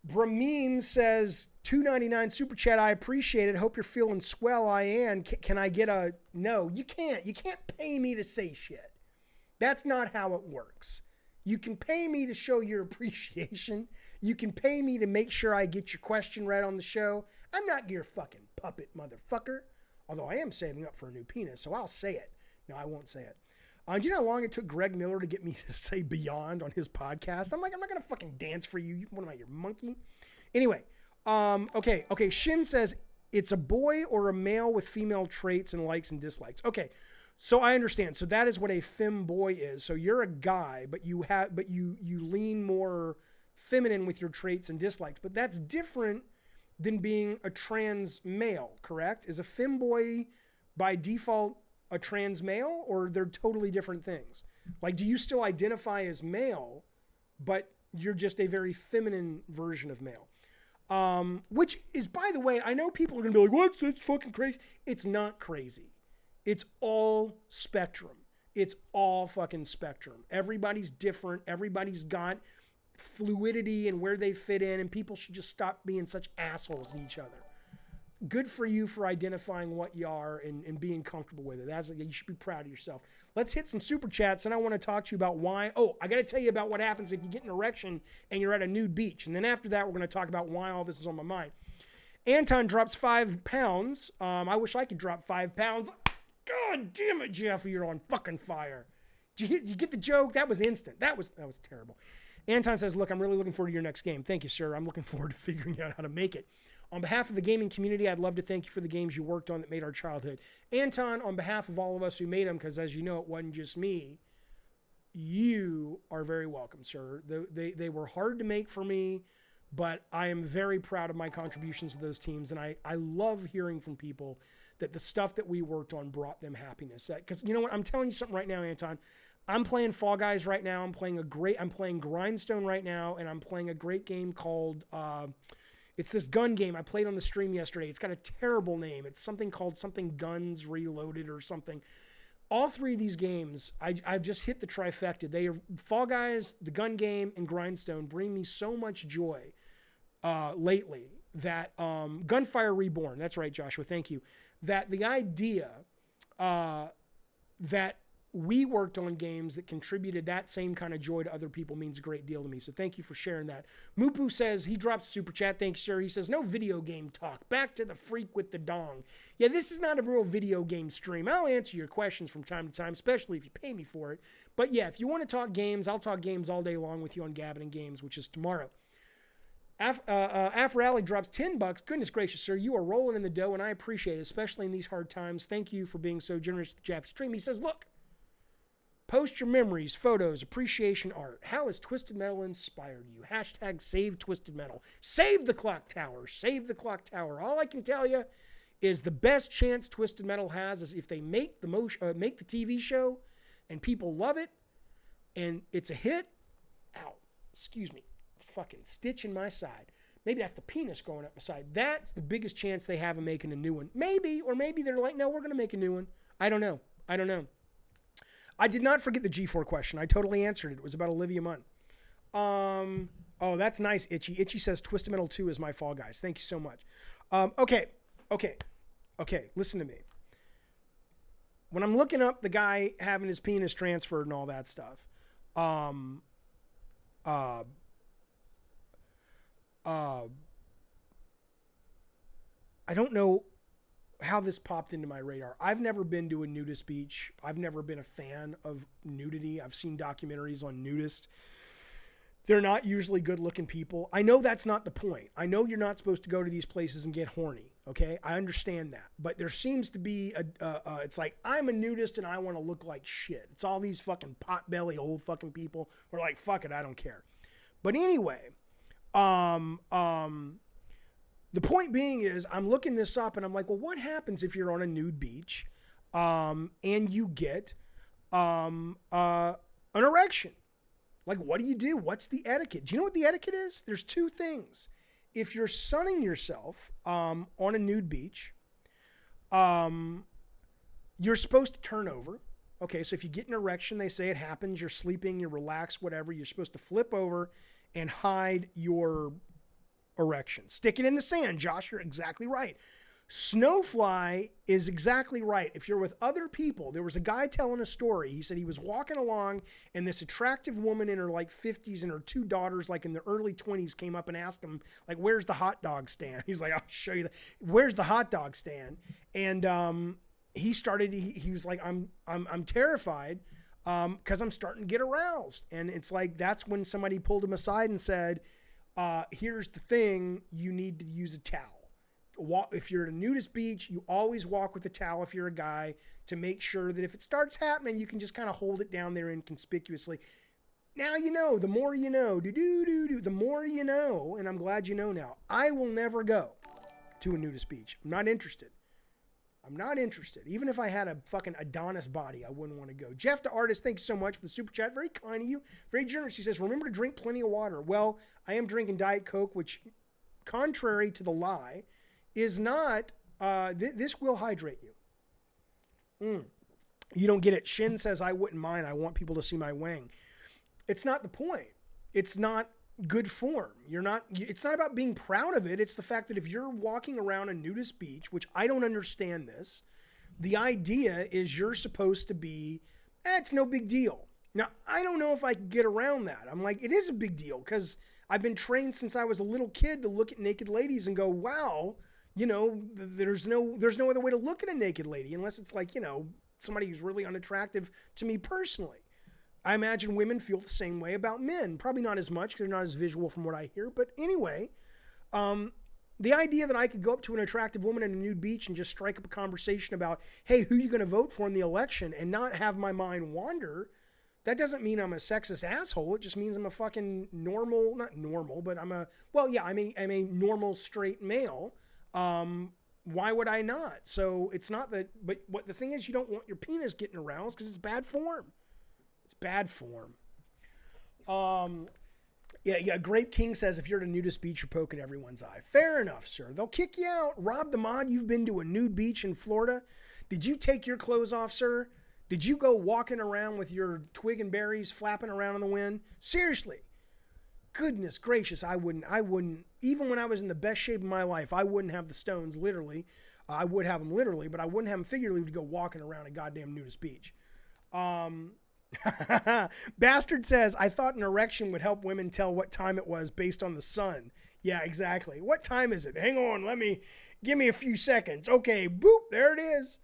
Brameen says, $2.99 super chat. I appreciate it. Hope you're feeling swell. I am. Can I get a no? You can't. You can't pay me to say shit. That's not how it works. You can pay me to show your appreciation. You can pay me to make sure I get your question right on the show. I'm not your fucking puppet, motherfucker. Although I am saving up for a new penis, so I'll say it. No, I won't say it. Do you know how long it took Greg Miller to get me to say Beyond on his podcast? I'm like, I'm not going to fucking dance for you. What am I, your monkey? Anyway, okay. Shin says, it's a boy or a male with female traits and likes and dislikes. Okay, so I understand. So that is what a femboy is. So you're a guy, but you lean more feminine with your traits and dislikes. But that's different than being a trans male, correct? Is a femboy by default a trans male, or they're totally different things? Like, do you still identify as male, but you're just a very feminine version of male? Which is, by the way, I know people are gonna be like, "What? It's fucking crazy." It's not crazy. It's all spectrum. It's all fucking spectrum. Everybody's different. Everybody's got fluidity and where they fit in, and people should just stop being such assholes to each other. Good for you for identifying what you are and being comfortable with it. You should be proud of yourself. Let's hit some super chats, and I want to talk to you about why. Oh, I got to tell you about what happens if you get an erection and you're at a nude beach. And then after that, we're going to talk about why all this is on my mind. Anton drops 5 pounds. I wish I could drop 5 pounds. God damn it, Jaffe, you're on fucking fire. Did you get the joke? That was instant. That was terrible. Anton says, look, I'm really looking forward to your next game. Thank you, sir. I'm looking forward to figuring out how to make it. On behalf of the gaming community, I'd love to thank you for the games you worked on that made our childhood. Anton, on behalf of all of us who made them, because as you know, it wasn't just me, you are very welcome, sir. They were hard to make for me, but I am very proud of my contributions to those teams, and I love hearing from people that the stuff that we worked on brought them happiness. Because you know what? I'm telling you something right now, Anton. I'm playing Fall Guys right now. I'm playing Grindstone right now, and I'm playing a great game called... it's this gun game I played on the stream yesterday. It's got a terrible name. It's something called something Guns Reloaded or something. All 3 of these games, I've just hit the trifecta. They are Fall Guys, the gun game, and Grindstone bring me so much joy lately that Gunfire Reborn. That's right, Joshua. Thank you. That the idea that we worked on games that contributed that same kind of joy to other people means a great deal to me. So thank you for sharing that. Mupu says, he drops a super chat. Thanks, sir. He says, no video game talk. Back to the freak with the dong. Yeah, this is not a real video game stream. I'll answer your questions from time to time, especially if you pay me for it. But yeah, if you want to talk games, I'll talk games all day long with you on Gabbin' and Games, which is tomorrow. After Alley drops $10. Goodness gracious, sir. You are rolling in the dough, and I appreciate it, especially in these hard times. Thank you for being so generous to the Jaffe stream. He says, look, post your memories, photos, appreciation art. How has Twisted Metal inspired you? Hashtag save Twisted Metal. Save the clock tower. Save the clock tower. All I can tell you is the best chance Twisted Metal has is if they make the TV show and people love it and it's a hit. Ow, excuse me. Fucking stitch in my side. Maybe that's the penis going up my side. That's the biggest chance they have of making a new one. Maybe, or maybe they're like, no, we're going to make a new one. I don't know. I did not forget the G4 question. I totally answered it. It was about Olivia Munn. Oh, that's nice, Itchy. Itchy says Twisted Metal 2 is my Fall Guys. Thank you so much. Okay. Listen to me. When I'm looking up the guy having his penis transferred and all that stuff, I don't know how this popped into my radar. I've never been to a nudist beach. I've never been a fan of nudity. I've seen documentaries on nudists. They're not usually good-looking people. I know that's not the point. I know you're not supposed to go to these places and get horny, okay? I understand that. But there seems to be it's like, I'm a nudist and I want to look like shit. It's all these fucking pot-belly old fucking people who are like, fuck it, I don't care. But anyway, the point being is I'm looking this up and I'm like, well, what happens if you're on a nude beach and you get an erection? Like, what do you do? What's the etiquette? Do you know what the etiquette is? There's 2 things. If you're sunning yourself on a nude beach, you're supposed to turn over. Okay, so if you get an erection, they say it happens. You're sleeping, you're relaxed, whatever. You're supposed to flip over and hide your erection. Stick it in the sand, Josh. You're exactly right. Snowfly is exactly right. If you're with other people, there was a guy telling a story. He said he was walking along and this attractive woman in her like 50s and her two daughters like in the early 20s came up and asked him like, where's the hot dog stand? He's like, I'll show you that. Where's the hot dog stand? And he was like, I'm terrified because I'm starting to get aroused. And it's like, that's when somebody pulled him aside and said, here's the thing, you need to use a towel. If you're at a nudist beach, you always walk with a towel if you're a guy to make sure that if it starts happening, you can just kind of hold it down there inconspicuously. Now you know, the more you know, the more you know, and I'm glad you know now. I will never go to a nudist beach. I'm not interested. Even if I had a fucking Adonis body, I wouldn't want to go. Jeff the Artist, thanks so much for the super chat. Very kind of you. Very generous. He says, remember to drink plenty of water. Well, I am drinking Diet Coke, which, contrary to the lie, is not, this will hydrate you. You don't get it. Shin says, I wouldn't mind. I want people to see my wang. It's not the point. It's not good form. It's not about being proud of it. It's the fact that if you're walking around a nudist beach, which I don't understand this, the idea is you're supposed to be, it's no big deal. Now, I don't know if I can get around that. I'm like, it is a big deal because I've been trained since I was a little kid to look at naked ladies and go, wow, you know, there's no other way to look at a naked lady unless it's like, you know, somebody who's really unattractive to me personally. I imagine women feel the same way about men. Probably not as much because they're not as visual from what I hear. But anyway, the idea that I could go up to an attractive woman at a nude beach and just strike up a conversation about, hey, who are you going to vote for in the election and not have my mind wander, that doesn't mean I'm a sexist asshole. It just means I'm a fucking normal, not normal, but I'm a normal straight male. Why would I not? So it's not that, but what the thing is, you don't want your penis getting aroused because it's bad form. It's bad form. Grape King says if you're at a nudist beach, you're poking everyone's eye. Fair enough, sir. They'll kick you out. Rob the Mod, you've been to a nude beach in Florida. Did you take your clothes off, sir? Did you go walking around with your twig and berries flapping around in the wind? Seriously. Goodness gracious, I wouldn't, even when I was in the best shape of my life, I wouldn't have the stones literally. I would have them literally, but I wouldn't have them figuratively to go walking around a goddamn nudist beach. Bastard says, I thought an erection would help women tell what time it was based on the sun. Yeah, exactly. What time is it? Hang on, give me a few seconds. Okay, boop, there it is.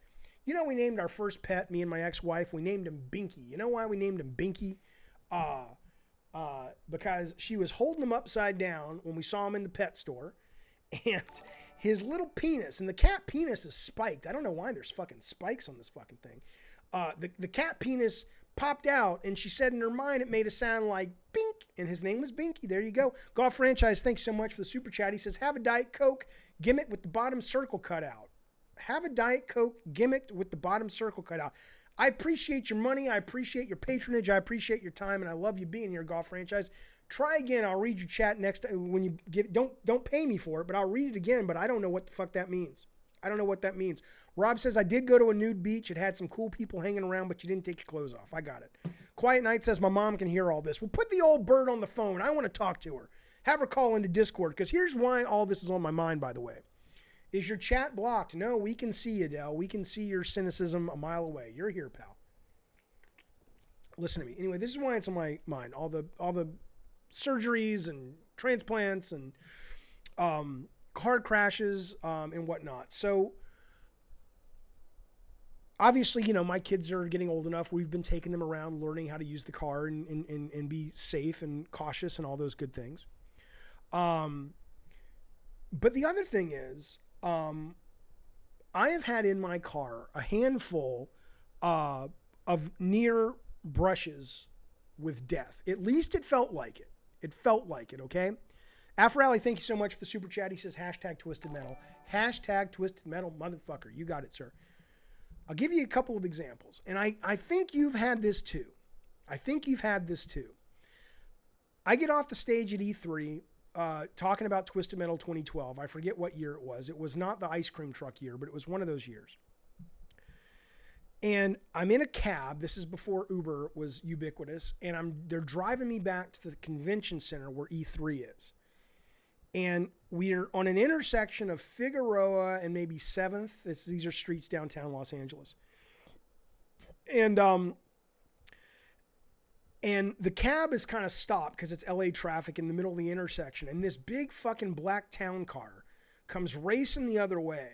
You know, we named our first pet, me and my ex-wife, we named him Binky. You know why we named him Binky? Because she was holding him upside down when we saw him in the pet store, and his little penis, and the cat penis is spiked. I don't know why there's fucking spikes on this fucking thing. The cat penis popped out, and she said in her mind it made a sound like bink, and his name was Binky. There you go. Golf Franchise, thanks so much for the super chat. He says, have a Diet Coke gimmick with the bottom circle cut out. Have a Diet Coke gimmicked with the bottom circle cut out. I appreciate your money. I appreciate your patronage. I appreciate your time, and I love you being here, Golf Franchise. Try again. I'll read your chat next time when you give. Don't pay me for it, but I'll read it again. But I don't know what the fuck that means. I don't know what that means. Rob says, I did go to a nude beach. It had some cool people hanging around, but you didn't take your clothes off. I got it. Quiet Night says, my mom can hear all this. Well, put the old bird on the phone. I want to talk to her. Have her call into Discord, because here's why all this is on my mind, by the way. Is your chat blocked? No, we can see you, Del. We can see your cynicism a mile away. You're here, pal. Listen to me. Anyway, this is why it's on my mind. All the surgeries and transplants and car crashes and whatnot. So obviously, you know, my kids are getting old enough. We've been taking them around, learning how to use the car and be safe and cautious and all those good things. But the other thing is, I have had in my car a handful of near brushes with death. At least it felt like it. It felt like it, okay? Afrally, thank you so much for the super chat. He says, hashtag Twisted Metal. Hashtag Twisted Metal, motherfucker. You got it, sir. I'll give you a couple of examples. And I think you've had this too. I get off the stage at E3 talking about Twisted Metal 2012. I forget what year it was. It was not the ice cream truck year, but it was one of those years. And I'm in a cab. This is before Uber was ubiquitous. And they're driving me back to the convention center where E3 is. And we're on an intersection of Figueroa and maybe 7th. These are streets downtown Los Angeles. And the cab is kind of stopped because it's LA traffic in the middle of the intersection. And this big fucking black town car comes racing the other way.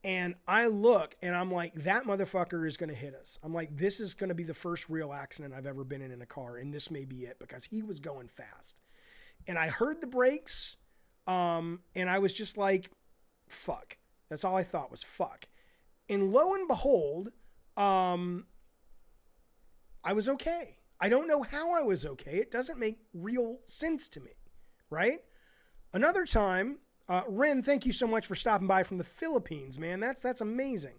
And I look and I'm like, that motherfucker is going to hit us. I'm like, this is going to be the first real accident I've ever been in a car. And this may be it, because he was going fast. And I heard the brakes. And I was just like, fuck. That's all I thought was fuck. And lo and behold, I was okay. I don't know how I was okay. It doesn't make real sense to me, right? Another time, Ren, thank you so much for stopping by from the Philippines, man. That's amazing.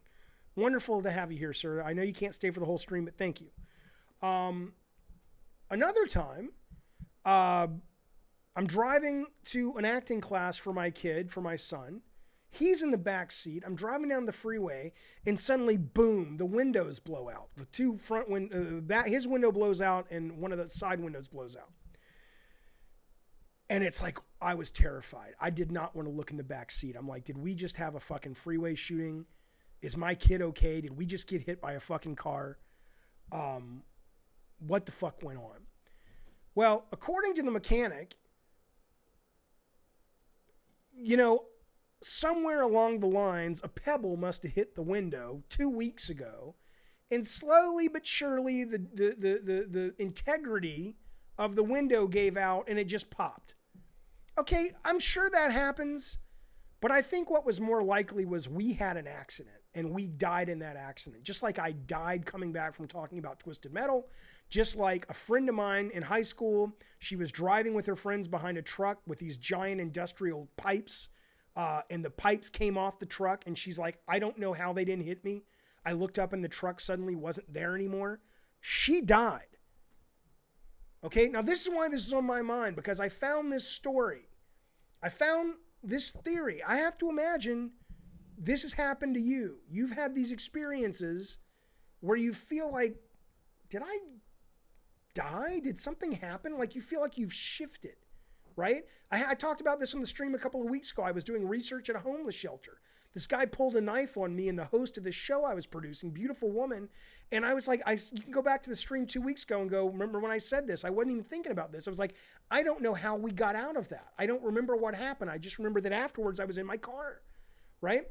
Wonderful to have you here, sir. I know you can't stay for the whole stream, but thank you. Another time, I'm driving to an acting class for my kid, for my son. He's in the back seat. I'm driving down the freeway, and suddenly, boom, the windows blow out. The two front his window blows out, and one of the side windows blows out. And it's like, I was terrified. I did not want to look in the back seat. I'm like, did we just have a fucking freeway shooting? Is my kid okay? Did we just get hit by a fucking car? What the fuck went on? Well, according to the mechanic, you know, somewhere along the lines, a pebble must have hit the window 2 weeks ago, and slowly but surely the integrity of the window gave out and it just popped. Okay, I'm sure that happens, but I think what was more likely was we had an accident and we died in that accident. Just like I died coming back from talking about Twisted Metal, just like a friend of mine in high school, she was driving with her friends behind a truck with these giant industrial pipes. And the pipes came off the truck, and she's like, I don't know how they didn't hit me. I looked up and the truck suddenly wasn't there anymore. She died. Okay, now this is why this is on my mind, because I found this story. I found this theory. I have to imagine this has happened to you. You've had these experiences where you feel like, did I die? Did something happen? Like you feel like you've shifted. Right? I talked about this on the stream a couple of weeks ago. I was doing research at a homeless shelter. This guy pulled a knife on me and the host of this show I was producing, beautiful woman. And I was like, you can go back to the stream 2 weeks ago and go, remember when I said this? I wasn't even thinking about this. I was like, I don't know how we got out of that. I don't remember what happened. I just remember that afterwards I was in my car. Right?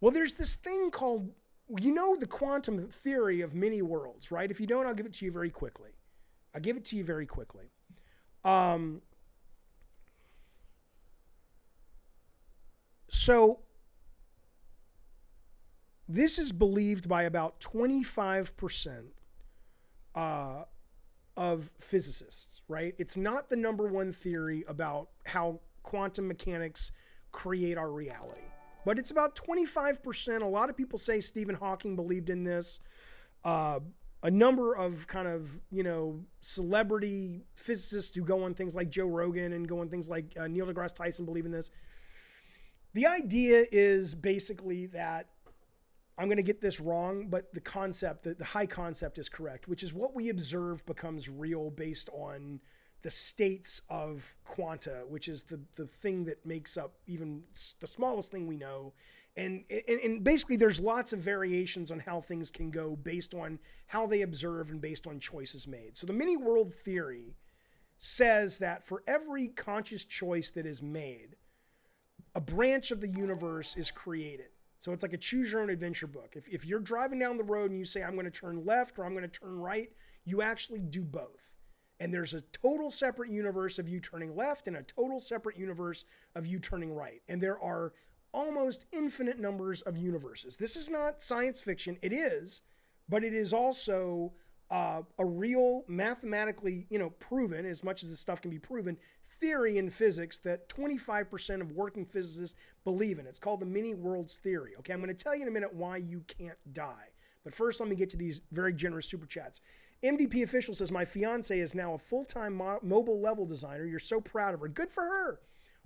Well, there's this thing called, you know, the quantum theory of many worlds, right? If you don't, I'll give it to you very quickly. So this is believed by about 25% of physicists, right? It's not the number one theory about how quantum mechanics create our reality, but it's about 25%. A lot of people say Stephen Hawking believed in this. A number of kind of, you know, celebrity physicists who go on things like Joe Rogan and go on things like Neil deGrasse Tyson believe in this. The idea is basically that, I'm going to get this wrong, but the concept, the high concept is correct, which is what we observe becomes real based on the states of quanta, which is the thing that makes up even the smallest thing we know. And basically there's lots of variations on how things can go based on how they observe and based on choices made. So the many world theory says that for every conscious choice that is made, a branch of the universe is created. So it's like a choose your own adventure book. If you're driving down the road and you say, I'm going to turn left or I'm going to turn right, you actually do both. And there's a total separate universe of you turning left and a total separate universe of you turning right. And there are almost infinite numbers of universes. This is not science fiction. It is, but it is also a real mathematically, you know, proven, as much as this stuff can be proven, theory in physics that 25% of working physicists believe in. It's called the many worlds theory. Okay, I'm going to tell you in a minute why you can't die. But first, let me get to these very generous super chats. MDP Official says, my fiance is now a full-time mobile level designer. You're so proud of her. Good for her.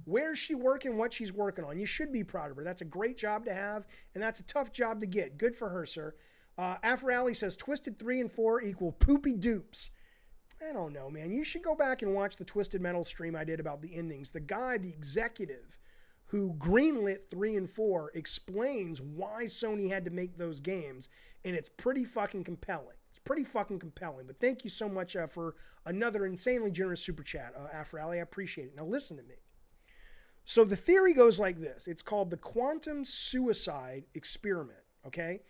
Where's she working, what she's working on? You should be proud of her. That's a great job to have, and that's a tough job to get. Good for her, sir. Afro Alley says, Twisted 3 and 4 equal poopy dupes. I don't know, man. You should go back and watch the Twisted Metal stream I did about the endings. The guy, the executive who greenlit 3 and 4, explains why Sony had to make those games, and it's pretty fucking compelling. It's pretty fucking compelling. But thank you so much for another insanely generous super chat, Afrally. I appreciate it. Now listen to me. So the theory goes like this. It's called the quantum suicide experiment, okay?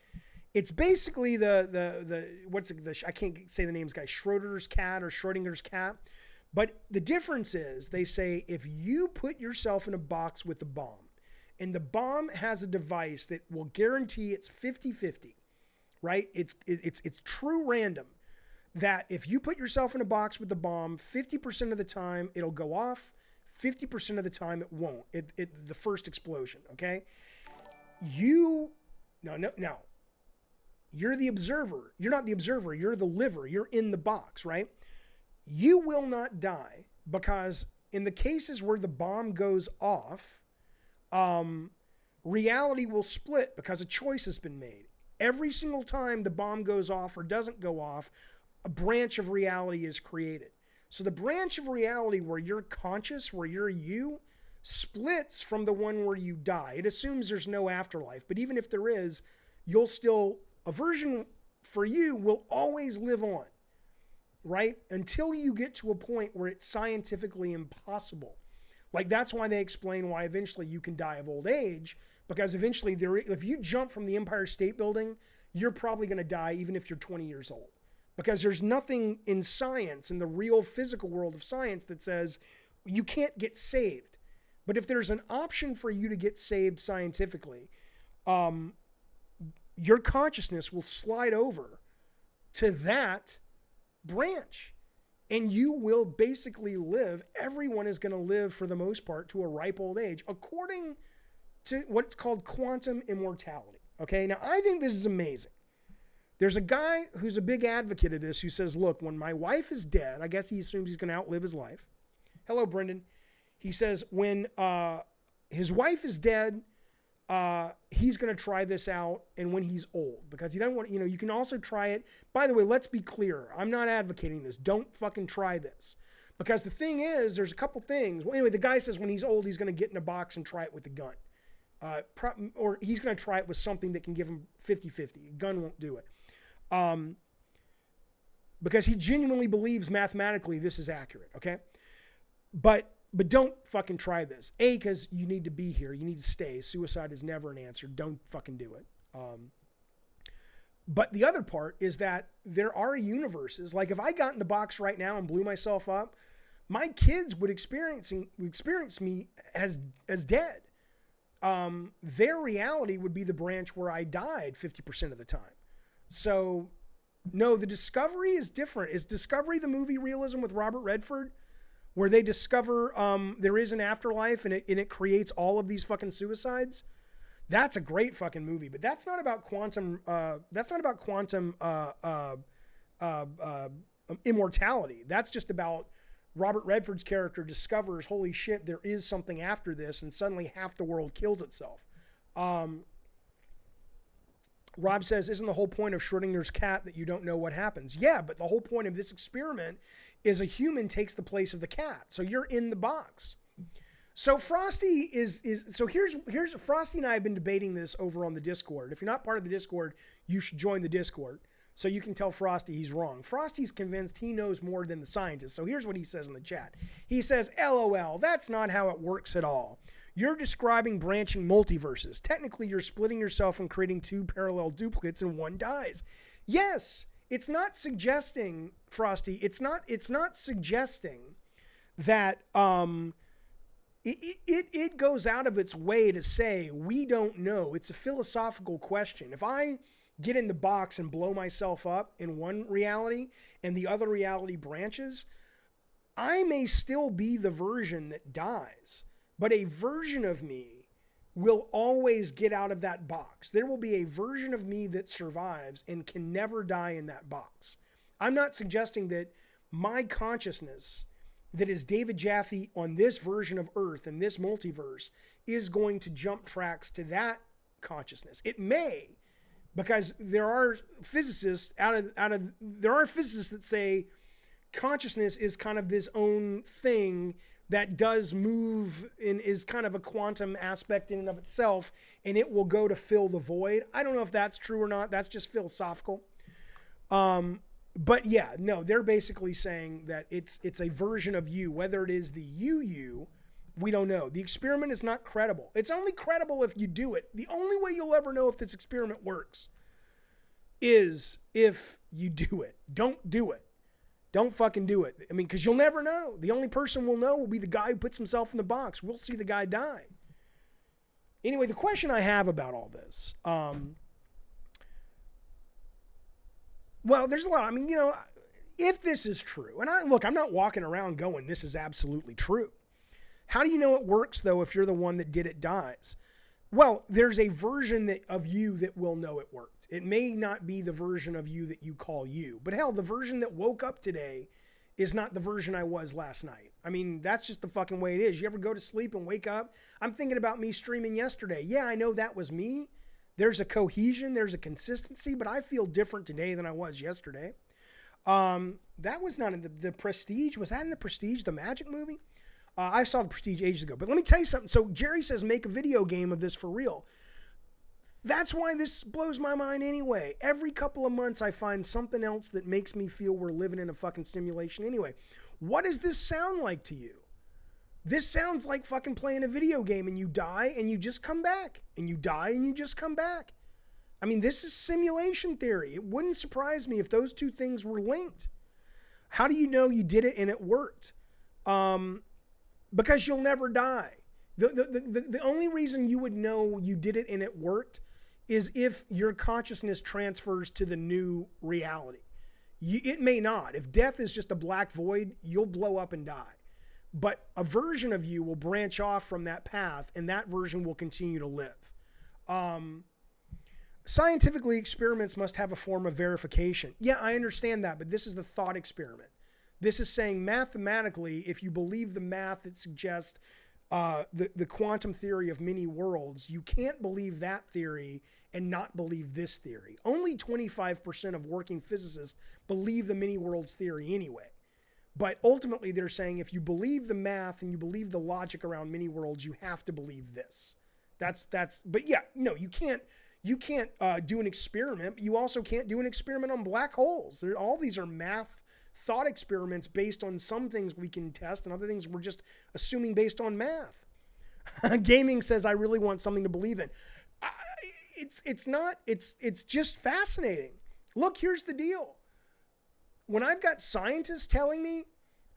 It's basically I can't say the names, guy, Schrodinger's cat. But the difference is they say if you put yourself in a box with a bomb and the bomb has a device that will guarantee it's 50-50, right? It's true random, that if you put yourself in a box with the bomb, 50% of the time it'll go off, 50% of the time it won't. The first explosion, okay? No. You're the observer. You're not the observer. You're the liver. You're in the box, right? You will not die because in the cases where the bomb goes off, reality will split because a choice has been made. Every single time the bomb goes off or doesn't go off, a branch of reality is created. So the branch of reality where you're conscious, where you're you, splits from the one where you die. It assumes there's no afterlife, but even if there is, a version for you will always live on, right? Until you get to a point where it's scientifically impossible. Like that's why they explain why eventually you can die of old age, because eventually if you jump from the Empire State Building, you're probably going to die even if you're 20 years old. Because there's nothing in science, in the real physical world of science, that says you can't get saved. But if there's an option for you to get saved scientifically, your consciousness will slide over to that branch. And you will basically live. Everyone is going to live, for the most part, to a ripe old age, according to what's called quantum immortality. Okay, now I think this is amazing. There's a guy who's a big advocate of this who says, look, when my wife is dead, I guess he assumes he's going to outlive his life. Hello, Brendan. He says when his wife is dead, he's going to try this out, and when he's old, because he doesn't want, you can also try it. By the way, let's be clear. I'm not advocating this. Don't fucking try this. Because the thing is, there's a couple things. Well, anyway, the guy says when he's old, he's going to get in a box and try it with a gun. Or he's going to try it with something that can give him 50-50. A gun won't do it. Because he genuinely believes mathematically this is accurate, okay? But don't fucking try this. Because you need to be here. You need to stay. Suicide is never an answer. Don't fucking do it. But the other part is that there are universes. Like if I got in the box right now and blew myself up, my kids would experience me as dead. Their reality would be the branch where I died 50% of the time. So, no, the Discovery is different. Is Discovery the movie Realism with Robert Redford, where they discover there is an afterlife and it creates all of these fucking suicides? That's a great fucking movie, but that's not about quantum. That's not about quantum immortality. That's just about Robert Redford's character discovers, holy shit, there is something after this, and suddenly half the world kills itself. Rob says, isn't the whole point of Schrodinger's cat that you don't know what happens? Yeah, but the whole point of this experiment is a human takes the place of the cat. So you're in the box. So Frosty so here's Frosty and I have been debating this over on the Discord. If you're not part of the Discord, you should join the Discord so you can tell Frosty he's wrong. Frosty's convinced he knows more than the scientists. So here's what he says in the chat. He says, LOL, that's not how it works at all. You're describing branching multiverses. Technically, you're splitting yourself and creating two parallel duplicates and one dies. Yes, it's not suggesting, Frosty, it's not suggesting that it goes out of its way to say we don't know. It's a philosophical question. If I get in the box and blow myself up in one reality and the other reality branches, I may still be the version that dies. But a version of me will always get out of that box. There will be a version of me that survives and can never die in that box. I'm not suggesting that my consciousness that is David Jaffe on this version of Earth and this multiverse is going to jump tracks to that consciousness. It may, because there are physicists there are physicists that say consciousness is kind of this own thing that does move and is kind of a quantum aspect in and of itself, and it will go to fill the void. I don't know if that's true or not. That's just philosophical. But yeah, no, they're basically saying that it's a version of you. Whether it is the you, we don't know. The experiment is not credible. It's only credible if you do it. The only way you'll ever know if this experiment works is if you do it. Don't do it. Don't fucking do it. I mean, because you'll never know. The only person we'll know will be the guy who puts himself in the box. We'll see the guy die. Anyway, the question I have about all this, well, there's a lot. I mean, you know, if this is true, and I'm not walking around going, this is absolutely true. How do you know it works, though, if you're the one that did it dies? Well, there's a version of you that will know it worked. It may not be the version of you that you call you. But hell, the version that woke up today is not the version I was last night. I mean, that's just the fucking way it is. You ever go to sleep and wake up? I'm thinking about me streaming yesterday. Yeah, I know that was me. There's a cohesion, there's a consistency, but I feel different today than I was yesterday. That was not in the Prestige. Was that in the Prestige, the Magic movie? I saw the Prestige ages ago. But let me tell you something. So Jerry says make a video game of this for real. That's why this blows my mind anyway. Every couple of months I find something else that makes me feel we're living in a fucking simulation anyway. What does this sound like to you? This sounds like fucking playing a video game and you die and you just come back. And you die and you just come back. I mean, this is simulation theory. It wouldn't surprise me if those two things were linked. How do you know you did it and it worked? Because you'll never die. The only reason you would know you did it and it worked is if your consciousness transfers to the new reality. It may not. If death is just a black void, you'll blow up and die. But a version of you will branch off from that path, and that version will continue to live. Scientifically, experiments must have a form of verification. Yeah, I understand that, but this is the thought experiment. This is saying mathematically, if you believe the math that suggests the quantum theory of many worlds, you can't believe that theory and not believe this theory. Only 25% of working physicists believe the many worlds theory anyway. But ultimately, they're saying if you believe the math and you believe the logic around many worlds, you have to believe this. But yeah, no, you can't do an experiment. You also can't do an experiment on black holes. All these are math thought experiments based on some things we can test and other things we're just assuming based on math. Gaming says, I really want something to believe in. It's just fascinating. Look, here's the deal. When I've got scientists telling me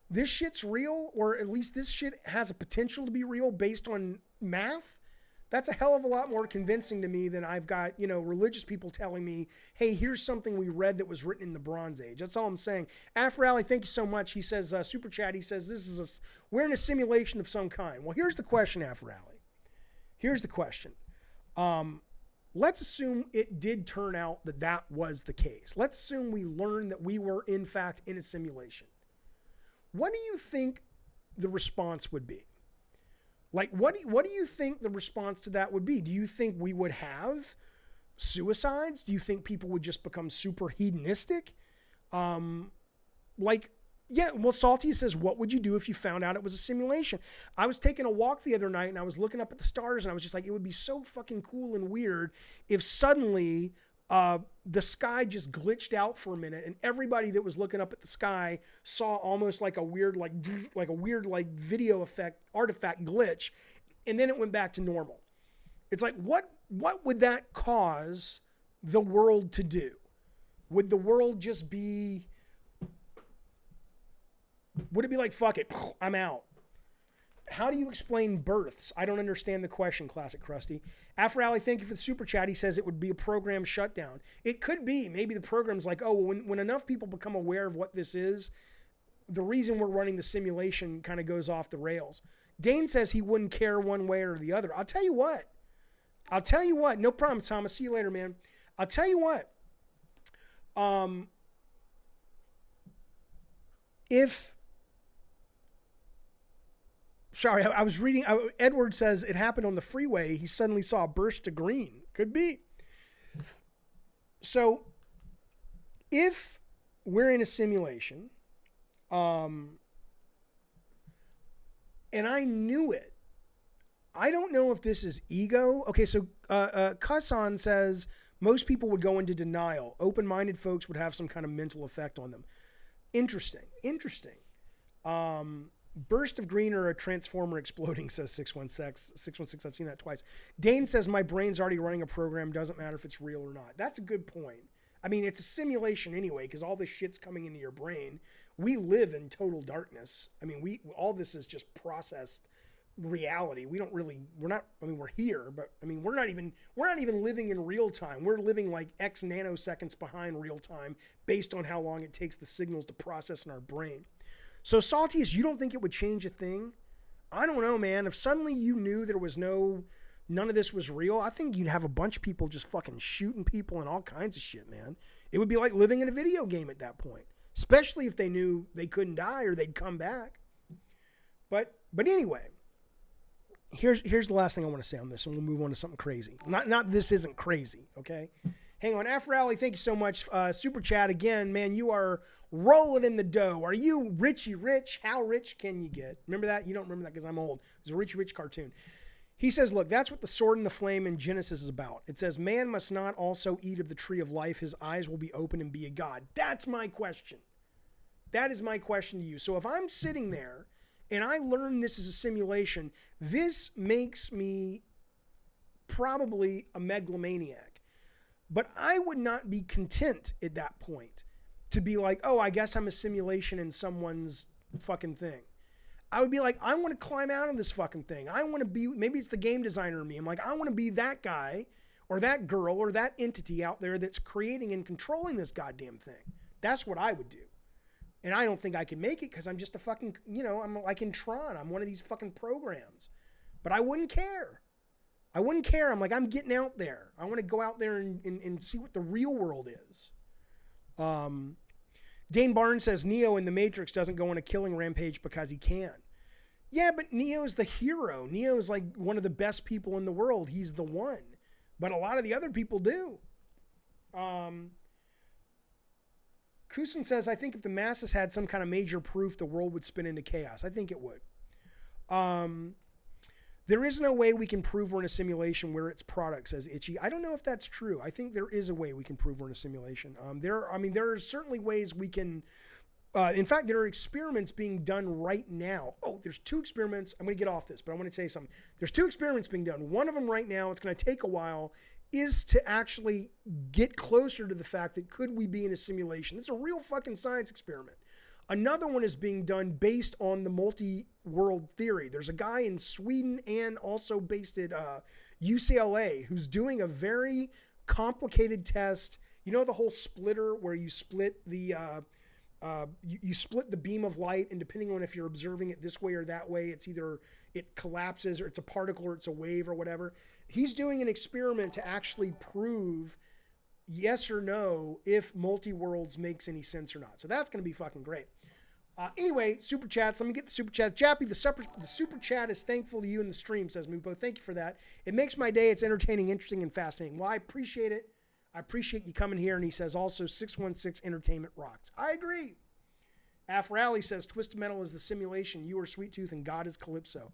this shit's real, or at least this shit has a potential to be real based on math, that's a hell of a lot more convincing to me than I've got, religious people telling me, hey, here's something we read that was written in the Bronze Age. That's all I'm saying. Afrally, thank you so much. He says, Super Chat, he says, we're in a simulation of some kind. Well, here's the question, Afrally. Here's the question. Let's assume it did turn out that was the case. Let's assume we learned that we were, in fact, in a simulation. What do you think the response would be? Like, what do you think the response to that would be? Do you think we would have suicides? Do you think people would just become super hedonistic? Yeah, well, Salty says, what would you do if you found out it was a simulation? I was taking a walk the other night and I was looking up at the stars and I was just like, it would be so fucking cool and weird if suddenly the sky just glitched out for a minute and everybody that was looking up at the sky saw almost like a weird video effect artifact glitch, and then it went back to normal. It's like, what would that cause the world to do? Would the world just be... Would it be like, fuck it, I'm out? How do you explain births? I don't understand the question, Classic Krusty. Afrally, thank you for the super chat. He says it would be a program shutdown. It could be. Maybe the program's like, oh, when enough people become aware of what this is, the reason we're running the simulation kind of goes off the rails. Dane says he wouldn't care one way or the other. I'll tell you what. No problem, Thomas. See you later, man. I'll tell you what. Sorry, I was reading. Edward says it happened on the freeway. He suddenly saw a burst to green. Could be. So, if we're in a simulation, And I knew it. I don't know if this is ego. Okay, so Kassan says most people would go into denial. Open-minded folks would have some kind of mental effect on them. Interesting. Burst of green or a transformer exploding, says 616. 616, I've seen that twice. Dane says my brain's already running a program. Doesn't matter if it's real or not. That's a good point. I mean, it's a simulation anyway, because all this shit's coming into your brain. We live in total darkness. I mean, all this is just processed reality. We're here, but I mean, we're not even living in real time. We're living like X nanoseconds behind real time based on how long it takes the signals to process in our brain. So Saltiest, you don't think it would change a thing? I don't know, man. If suddenly you knew there was none of this was real, I think you'd have a bunch of people just fucking shooting people and all kinds of shit, man. It would be like living in a video game at that point, especially if they knew they couldn't die or they'd come back. But anyway, here's the last thing I want to say on this, and we'll move on to something crazy. Not this isn't crazy, okay? Hang on. Afro Alley, thank you so much. Super chat again, man. You are rolling in the dough. Are you Richie Rich? How rich can you get? Remember that? You don't remember that because I'm old. It was a Richie Rich cartoon. He says, look, that's what the sword and the flame in Genesis is about. It says, man must not also eat of the tree of life. His eyes will be open and be a god. That's my question. That is my question to you. So if I'm sitting there and I learn this is a simulation, this makes me probably a megalomaniac. But I would not be content at that point to be like, oh, I guess I'm a simulation in someone's fucking thing. I would be like, I want to climb out of this fucking thing. I want to be, maybe it's the game designer in me. I'm like, I want to be that guy or that girl or that entity out there that's creating and controlling this goddamn thing. That's what I would do. And I don't think I can make it because I'm just a fucking, I'm like in Tron. I'm one of these fucking programs. But I wouldn't care. I'm like, I'm getting out there. I want to go out there and see what the real world is. Dane Barnes says Neo in the Matrix doesn't go on a killing rampage because he can. Yeah, but Neo's the hero. Neo's like one of the best people in the world. He's the one. But a lot of the other people do. Kusin says, I think if the masses had some kind of major proof, the world would spin into chaos. I think it would. There is no way we can prove we're in a simulation where it's product, says Itchy. I don't know if that's true. I think there is a way we can prove we're in a simulation. There are certainly ways we can. In fact, there are experiments being done right now. Oh, there's 2 experiments. I'm going to get off this, but I want to say something. There's 2 experiments being done. One of them right now, it's going to take a while, is to actually get closer to the fact that could we be in a simulation. It's a real fucking science experiment. Another one is being done based on the multi-world theory. There's a guy in Sweden and also based at UCLA who's doing a very complicated test. You know the whole splitter where you split the you split the beam of light, and depending on if you're observing it this way or that way, it's either it collapses or it's a particle or it's a wave or whatever. He's doing an experiment to actually prove yes or no if multi-worlds makes any sense or not. So that's going to be fucking great. Anyway, super chats. Let me get the super chat. Jappy, the super chat is thankful to you in the stream, says Mupo. Thank you for that. It makes my day. It's entertaining, interesting, and fascinating. Well, I appreciate it. I appreciate you coming here. And he says also 616 entertainment rocks. I agree. Afro Alley says Twisted Metal is the simulation. You are Sweet Tooth and God is Calypso.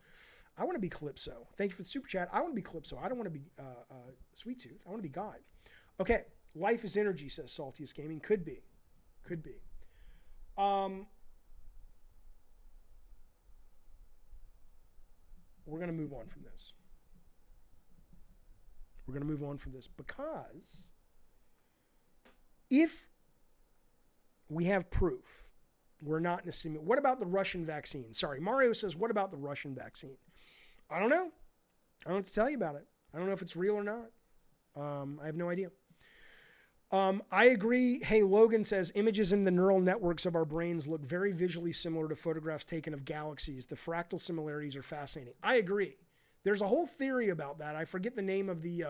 I want to be Calypso. Thank you for the super chat. I want to be Calypso. I don't want to be Sweet Tooth. I want to be God. Okay. Life is energy, says Saltiest Gaming. Could be. We're going to move on from this. Because if we have proof we're not in a simulation, what about the Russian vaccine? Sorry, Mario says, what about the Russian vaccine? I don't know. I don't know what to tell you about it. I don't know if it's real or not. I have no idea. I agree. Hey, Logan says images in the neural networks of our brains look very visually similar to photographs taken of galaxies. The fractal similarities are fascinating. I agree. There's a whole theory about that. I forget the name of the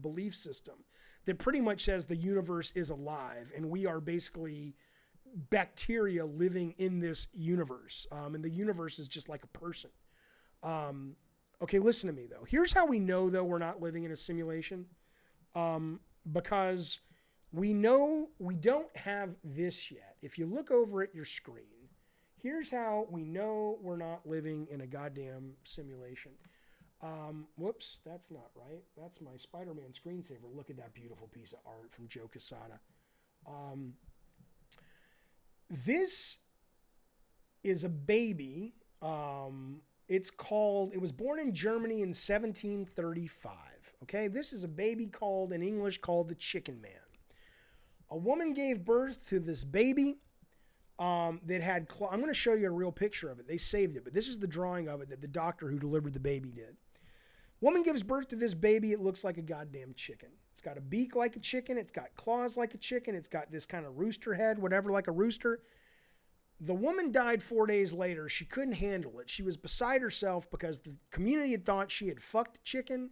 belief system that pretty much says the universe is alive and we are basically bacteria living in this universe. And the universe is just like a person. Okay, listen to me though. Here's how we know though we're not living in a simulation. Because we know we don't have this yet. If you look over at your screen, Here's how we know we're not living in a goddamn simulation. Whoops, that's not right. That's my Spider-Man screensaver. Look at that beautiful piece of art from Joe Quesada. This is a baby. It was born in Germany in 1735. Okay, this is a baby in English called the Chicken Man. A woman gave birth to this baby that had I'm going to show you a real picture of it. They saved it, but this is the drawing of it that the doctor who delivered the baby did. Woman gives birth to this baby. It looks like a goddamn chicken. It's got a beak like a chicken. It's got claws like a chicken. It's got this kind of rooster head, whatever, like a rooster. The woman died 4 days later. She couldn't handle it. She was beside herself because the community had thought she had fucked a chicken.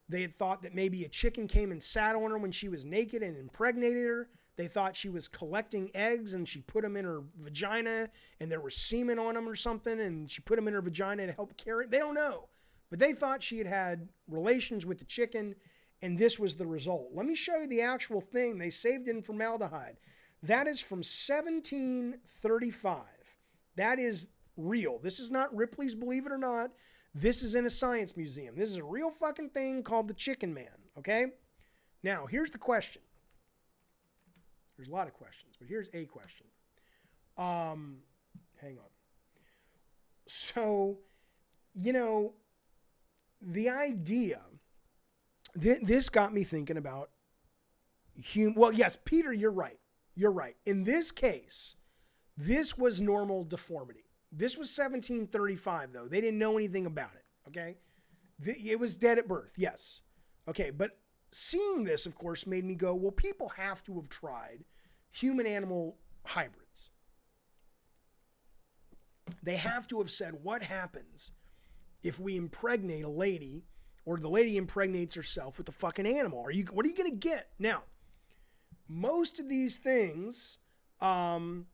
They had thought that maybe a chicken came and sat on her when she was naked and impregnated her. They thought she was collecting eggs and she put them in her vagina and there was semen on them or something and she put them in her vagina to help carry it. They don't know. But they thought she had had relations with the chicken and this was the result. Let me show you the actual thing. They saved it in formaldehyde. That is from 1735. That is real. This is not Ripley's Believe It or Not. This is in a science museum. This is a real fucking thing called the Chicken Man, okay? Now, here's the question. There's a lot of questions, but here's a question. Hang on. So, the idea, this got me thinking about well, yes, Peter, you're right. You're right. In this case, this was normal deformity. This was 1735, though. They didn't know anything about it, okay? It was dead at birth, yes. Okay, but seeing this, of course, made me go, well, people have to have tried human-animal hybrids. They have to have said, what happens if we impregnate a lady or the lady impregnates herself with a fucking animal? What are you going to get? Now, most of these things don't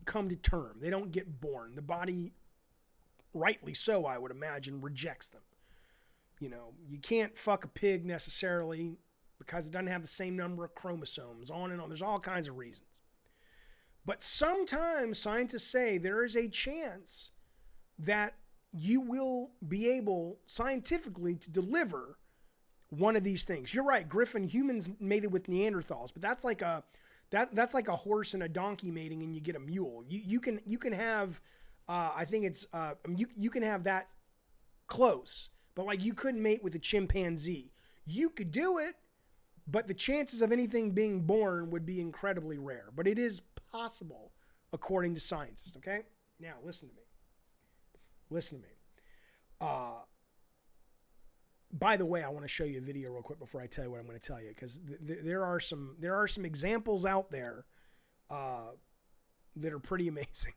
come to term. They don't get born. The body, rightly so, I would imagine, rejects them. You can't fuck a pig necessarily because it doesn't have the same number of chromosomes, on and on. There's all kinds of reasons. But sometimes scientists say there is a chance that you will be able scientifically to deliver one of these things. You're right, Griffin, humans mated with Neanderthals, but that's like a horse and a donkey mating and you get a mule. You can have I think it's you can have that close, but like you couldn't mate with a chimpanzee. You could do it, but the chances of anything being born would be incredibly rare. But it is possible according to scientists, okay? Now listen to me. By the way, I want to show you a video real quick before I tell you what I'm going to tell you, because there are some examples out there that are pretty amazing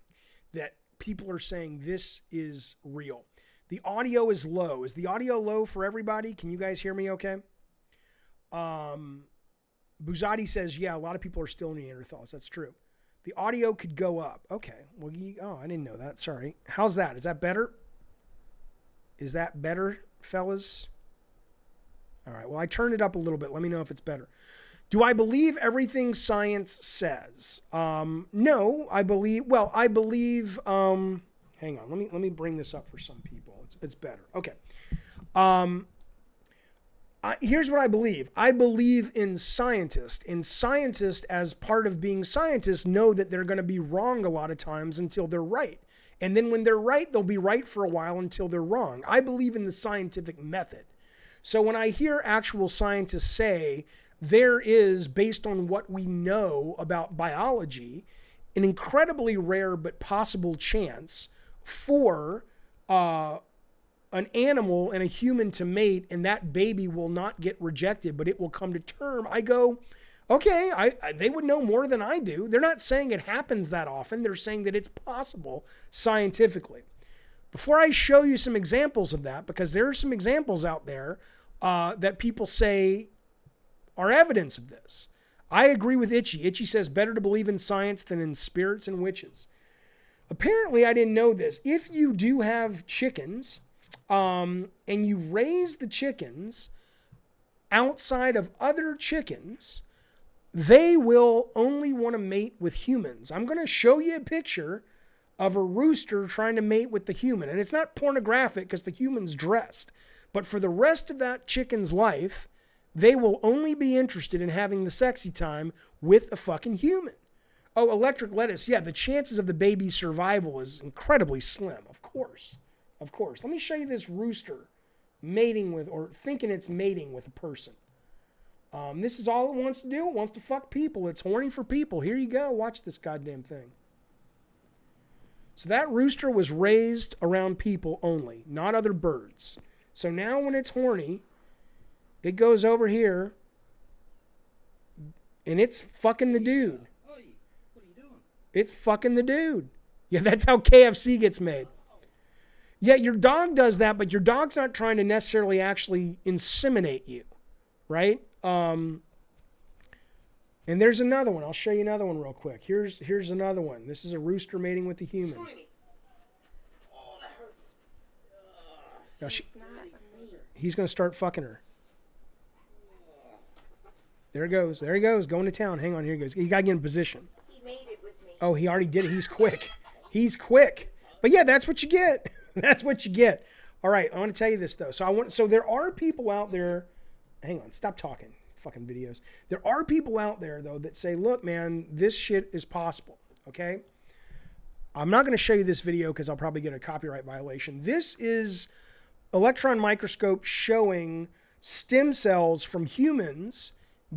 that people are saying this is real. The audio is low. Is the audio low for everybody? Can you guys hear me okay? Buzati says, yeah, a lot of people are still Neanderthals. That's true. The audio could go up. Okay. Well, I didn't know that. Sorry. How's that? Is that better? Is that better, fellas? All right. Well, I turned it up a little bit. Let me know if it's better. Do I believe everything science says? No, I believe, hang on. Let me bring this up for some people. It's better. Okay. Here's what I believe. I believe in scientists. And scientists, as part of being scientists, know that they're going to be wrong a lot of times until they're right. And then when they're right, they'll be right for a while until they're wrong. I believe in the scientific method. So when I hear actual scientists say there is, based on what we know about biology, an incredibly rare but possible chance for an animal and a human to mate, and that baby will not get rejected, but it will come to term, I go, okay, they would know more than I do. They're not saying it happens that often. They're saying that it's possible scientifically. Before I show you some examples of that, because there are some examples out there that people say are evidence of this. I agree with Itchy. Itchy says better to believe in science than in spirits and witches. Apparently, I didn't know this. If you do have chickens, and you raise the chickens outside of other chickens, they will only want to mate with humans. I'm going to show you a picture of a rooster trying to mate with the human. And it's not pornographic because the human's dressed. But for the rest of that chicken's life, they will only be interested in having the sexy time with a fucking human. Oh, electric lettuce. Yeah, the chances of the baby's survival is incredibly slim. Of course. Of course. Let me show you this rooster mating with, or thinking it's mating with a person. This is all it wants to do. It wants to fuck people. It's horny for people. Here you go. Watch this goddamn thing. So that rooster was raised around people only, not other birds. So now when it's horny, it goes over here and it's fucking the dude. What are you doing? It's fucking the dude. Yeah, that's how KFC gets made. Yeah, your dog does that, but your dog's not trying to necessarily actually inseminate you, right? And there's another one. I'll show you another one real quick. Here's another one. This is a rooster mating with a human. Oh, that hurts. He's going to start fucking her. There it goes. There he goes. Going to town. Hang on. Here he goes. You got to get in position. He made it with me. Oh, he already did it. He's quick. He's quick. But yeah, that's what you get. That's what you get. All right. I want to tell you this, though. So there are people out there. Hang on. Stop talking. Fucking videos. There are people out there, though, that say, look, man, this shit is possible. Okay? I'm not going to show you this video because I'll probably get a copyright violation. This is electron microscope showing stem cells from humans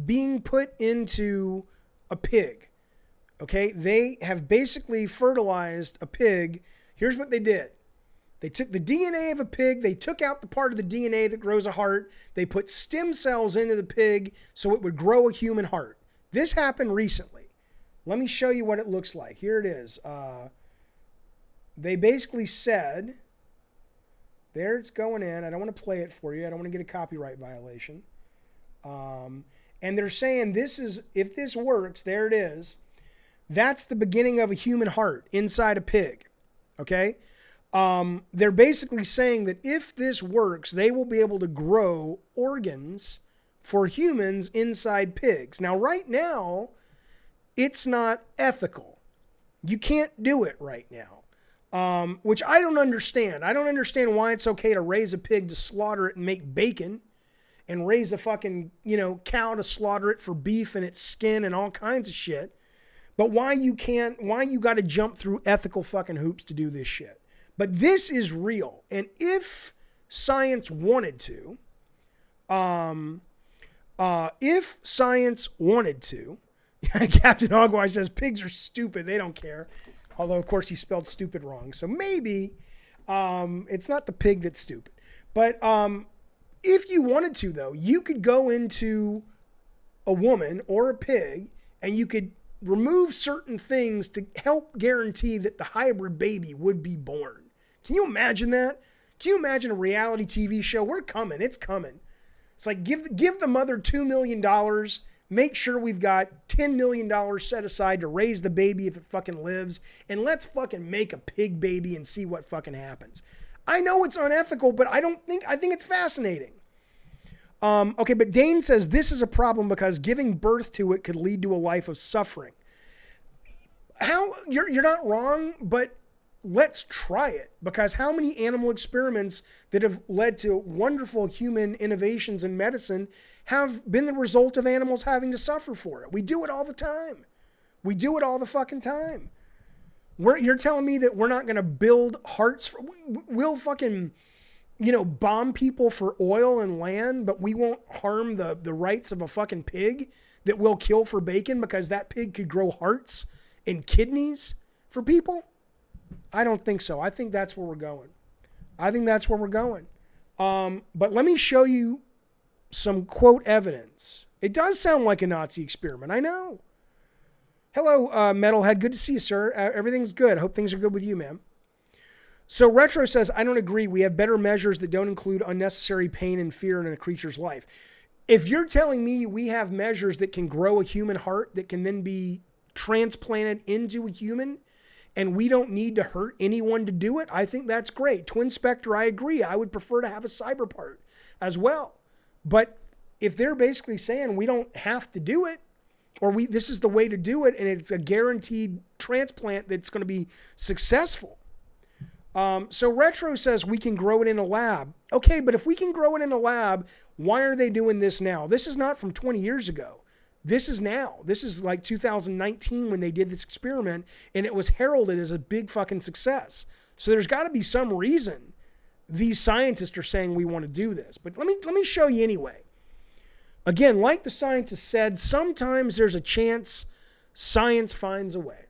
being put into a pig. Okay? They have basically fertilized a pig. Here's what they did. They took the DNA of a pig, they took out the part of the DNA that grows a heart, they put stem cells into the pig so it would grow a human heart. This happened recently. Let me show you what it looks like. Here it is. They basically said, there it's going in. I don't want to play it for you. I don't want to get a copyright violation. And they're saying this is, if this works, there it is. That's the beginning of a human heart inside a pig. Okay? They're basically saying that if this works, they will be able to grow organs for humans inside pigs. Now, right now, it's not ethical. You can't do it right now, which I don't understand. I don't understand why it's okay to raise a pig to slaughter it and make bacon, and raise a fucking, cow to slaughter it for beef and its skin and all kinds of shit. But why you got to jump through ethical fucking hoops to do this shit? But this is real. And if science wanted to, Captain Hogwash says pigs are stupid. They don't care. Although, of course, he spelled stupid wrong. So maybe it's not the pig that's stupid. But if you wanted to, though, you could go into a woman or a pig and you could remove certain things to help guarantee that the hybrid baby would be born. Can you imagine that? Can you imagine a reality TV show? We're coming. It's coming. It's like give the mother $2 million. Make sure we've got $10 million set aside to raise the baby if it fucking lives. And let's fucking make a pig baby and see what fucking happens. I know it's unethical, but I think it's fascinating. Okay, but Dane says this is a problem because giving birth to it could lead to a life of suffering. You're not wrong, but let's try it, because how many animal experiments that have led to wonderful human innovations in medicine have been the result of animals having to suffer for it? We do it all the time. We do it all the fucking time. You're telling me that we're not going to build hearts? We'll fucking, bomb people for oil and land, but we won't harm the rights of a fucking pig that we'll kill for bacon because that pig could grow hearts and kidneys for people? I don't think so. I think that's where we're going. But let me show you some quote evidence. It does sound like a Nazi experiment. I know. Hello, Metalhead. Good to see you, sir. Everything's good. I hope things are good with you, ma'am. So Retro says, I don't agree. We have better measures that don't include unnecessary pain and fear in a creature's life. If you're telling me we have measures that can grow a human heart that can then be transplanted into a human, and we don't need to hurt anyone to do it, I think that's great. Twin Spectre, I agree. I would prefer to have a cyber part as well. But if they're basically saying we don't have to do it, or this is the way to do it, and it's a guaranteed transplant that's going to be successful. So Retro says we can grow it in a lab. Okay, but if we can grow it in a lab, why are they doing this now? This is not from 20 years ago. This is now. This is like 2019 when they did this experiment, and it was heralded as a big fucking success. So there's got to be some reason these scientists are saying we want to do this. But let me show you anyway. Again, like the scientist said, sometimes there's a chance science finds a way.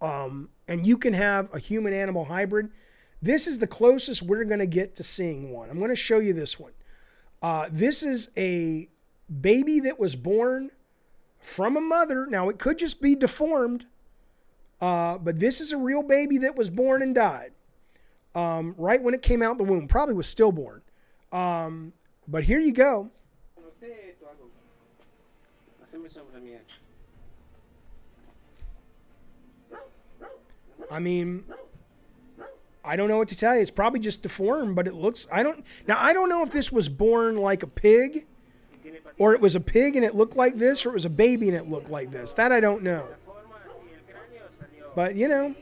And you can have a human-animal hybrid. This is the closest we're going to get to seeing one. I'm going to show you this one. This is a baby that was born from a mother. Now, it could just be deformed, but this is a real baby that was born and died right when it came out the womb. Probably was stillborn. But here you go. I mean, I don't know what to tell you. It's probably just deformed, but it looks, I don't know if this was born like a pig, or it was a pig and it looked like this, or it was a baby and it looked like this. That I don't know. But, you know,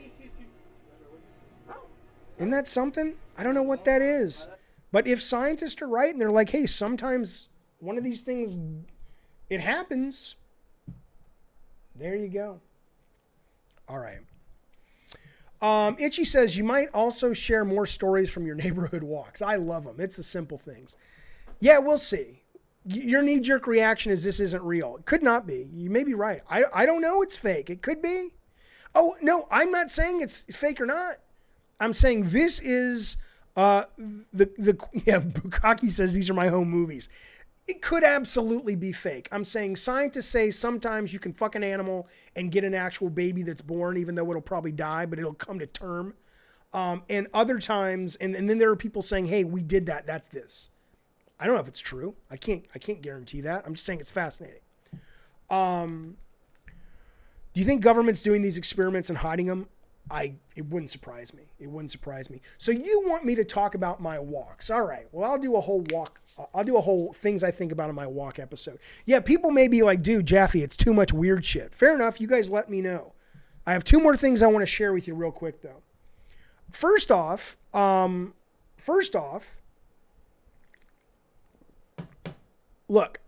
isn't that something? I don't know what that is. But if scientists are right and they're like, hey, sometimes one of these things, it happens, there you go. All right. Itchy says, you might also share more stories from your neighborhood walks. I love them. It's the simple things. Yeah, we'll see. Your knee-jerk reaction is this isn't real. It could not be. You may be right. I don't know it's fake. It could be. Oh, no, I'm not saying it's fake or not. I'm saying this is Bukaki says these are my home movies. It could absolutely be fake. I'm saying scientists say sometimes you can fuck an animal and get an actual baby that's born, even though it'll probably die, but it'll come to term. And other times, and then there are people saying, hey, we did that. That's this. I don't know if it's true. I can't guarantee that. I'm just saying it's fascinating. Do you think government's doing these experiments and hiding them? It wouldn't surprise me. It wouldn't surprise me. So you want me to talk about my walks. All right. Well, I'll do a whole walk. I'll do a whole things I think about in my walk episode. Yeah, people may be like, dude, Jaffe, it's too much weird shit. Fair enough. You guys let me know. I have two more things I want to share with you real quick, though. First off, look,